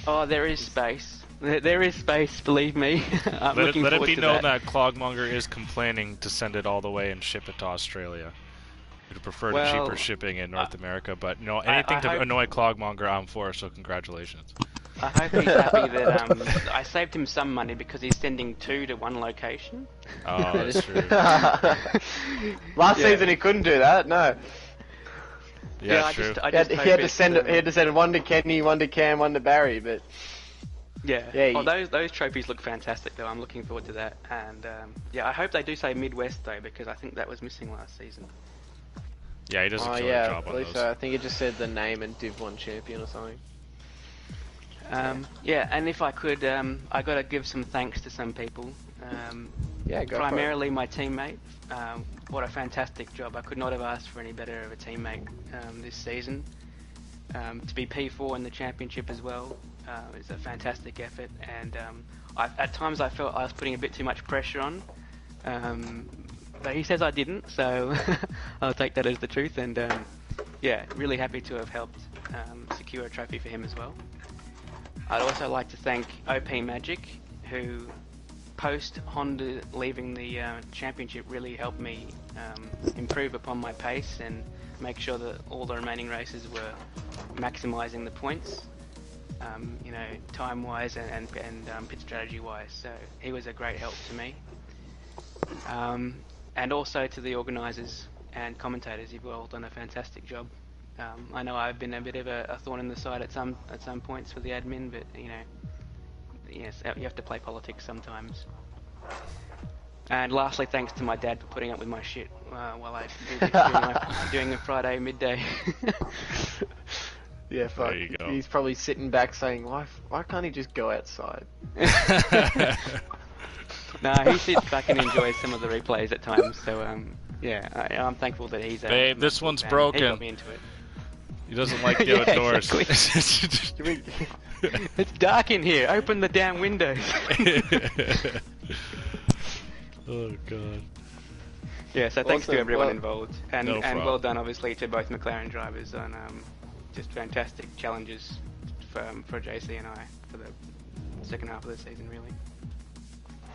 Oh, there is space. There is space, believe me. I'm looking let it forward be to known that. that Clogmonger is complaining to send it all the way and ship it to Australia. We'd prefer cheaper shipping in North America, but anything to annoy Clogmonger, I'm for, so congratulations. I hope he's happy that I saved him some money because he's sending 2 to 1 location. Oh, that's true. Last season he couldn't do that, no. Yeah, true. I just he had to send 1 to Kenny, 1 to Cam, 1 to Barry, but... Yeah. Those trophies look fantastic though. I'm looking forward to that, and I hope they do say MidWest though, because I think that was missing last season. Yeah, he does a killer job on those. So. I think it just said the name and Div 1 champion or something. Yeah, and if I could, I got to give some thanks to some people. Go primarily my teammate. What a fantastic job! I could not have asked for any better of a teammate this season. To be P4 in the championship as well. It's a fantastic effort, and at times I felt I was putting a bit too much pressure on, but he says I didn't, so I'll take that as the truth, and really happy to have helped secure a trophy for him as well. I'd also like to thank OP Magic, who post Honda leaving the championship really helped me improve upon my pace and make sure that all the remaining races were maximising the points. Time-wise and pit strategy-wise. So he was a great help to me. And also to the organisers and commentators, you've all done a fantastic job. I know I've been a bit of a thorn in the side at some points for the admin, but yes, you have to play politics sometimes. And lastly, thanks to my dad for putting up with my shit while I doing a Friday midday. Yeah, fuck. There you go. He's probably sitting back saying, why can't he just go outside? He sits back and enjoys some of the replays at times, so I'm thankful that he's... Babe, this one's he broken. got me into it. He doesn't like the outdoors. Exactly. It's dark in here, open the damn windows. Oh, God. Yeah, so thanks to everyone involved, and No problem. well done, obviously, to both McLaren drivers on just fantastic challenges for JC and I for the second half of the season, really.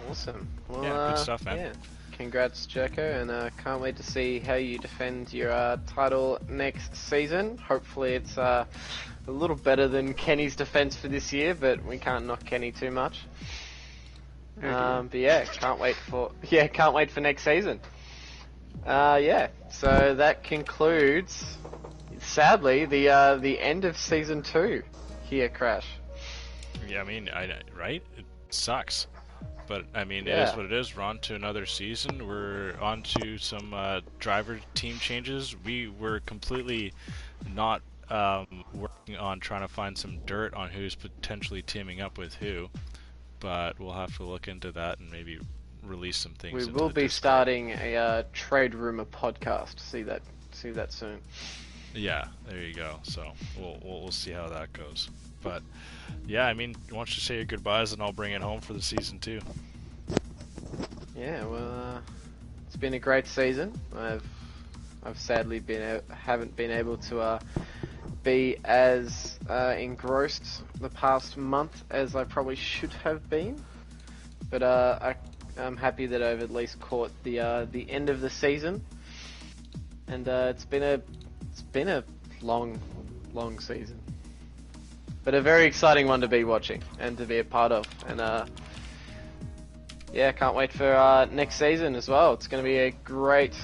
Awesome. Well, good stuff, man. Yeah. Congrats, Jericho, and can't wait to see how you defend your title next season. Hopefully, it's a little better than Kenny's defense for this year, but we can't knock Kenny too much. But yeah, can't wait for next season. So that concludes, sadly, the end of season 2 here, Crash. Yeah, I mean, right? It sucks. But, I mean, it is what it is. We're on to another season. We're on to some driver team changes. We were completely not working on trying to find some dirt on who's potentially teaming up with who. But we'll have to look into that and maybe release some things. We will be starting a trade rumor podcast. See that soon. Yeah, there you go. So we'll see how that goes. But yeah, I mean, why don't you say your goodbyes and I'll bring it home for the season 2. Yeah, well, it's been a great season. I've sadly haven't been able to be as engrossed the past month as I probably should have been. But I'm happy that I've at least caught the end of the season, and it's been a long season, but a very exciting one to be watching and to be a part of. And yeah, can't wait for next season as well. It's going to be a great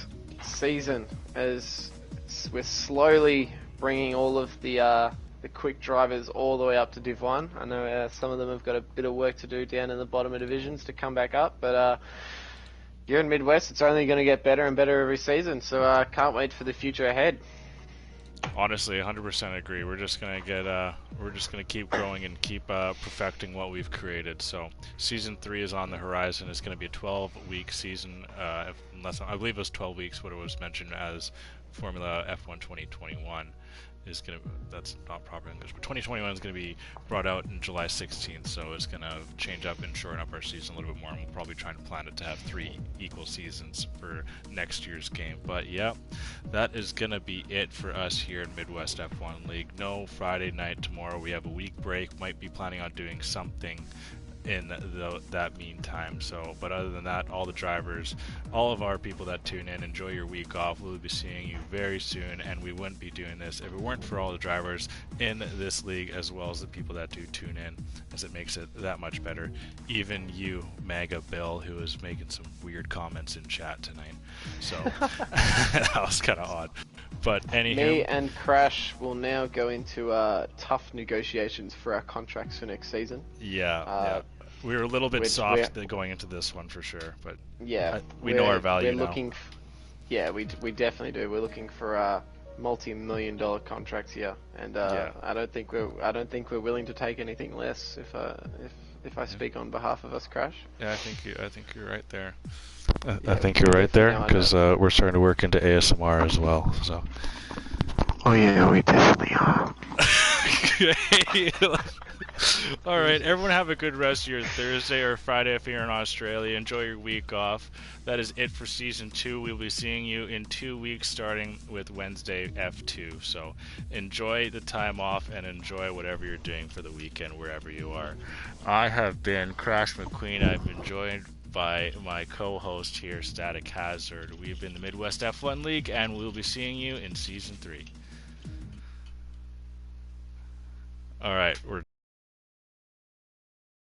season as we're slowly bringing all of the quick drivers all the way up to Div 1. I know some of them have got a bit of work to do down in the bottom of divisions to come back up, but here in Midwest, it's only going to get better and better every season, so I can't wait for the future ahead. Honestly, 100% agree. We're just gonna keep growing and keep perfecting what we've created. So, season 3 is on the horizon. It's gonna be a 12-week season, unless I believe it was 12 weeks. What it was mentioned as Formula F1 2021 is gonna. That's not proper English, but 2021 is gonna be brought out in July 16th. So it's gonna change up and shorten up our season a little bit more. And we'll probably try and plan it to have 3 equal seasons for next year's game. But yeah, that is gonna be it for us here in Midwest F1 League. No Friday night tomorrow. We have a week break. Might be planning on doing something in that meantime. So, but other than that, all the drivers, all of our people that tune in, enjoy your week off. We'll be seeing you very soon, and we wouldn't be doing this if it weren't for all the drivers in this league, as well as the people that do tune in, as it makes it that much better. Even you, Maga Bill, who is making some weird comments in chat tonight. So that was kind of odd. But anywho, me and Crash will now go into tough negotiations for our contracts for next season. Yeah. We were a little bit soft going into this one for sure, but yeah, we know our value now. Yeah, we definitely do. We're looking for multi-million-dollar contracts here, and I don't think we're willing to take anything less. If I speak on behalf of us, Crash. Yeah, I think you're right there. I think you're right there because we're starting to work into ASMR as well. So. Oh yeah, we definitely are. All right, everyone have a good rest of your Thursday or Friday if you're in Australia. Enjoy your week off. That is it for Season 2. We'll be seeing you in 2 weeks starting with Wednesday F2. So enjoy the time off and enjoy whatever you're doing for the weekend wherever you are. I have been Crash McQueen. I've been joined by my co-host here, Static Hazard. We've been the Midwest F1 League, and we'll be seeing you in Season 3. All right, we're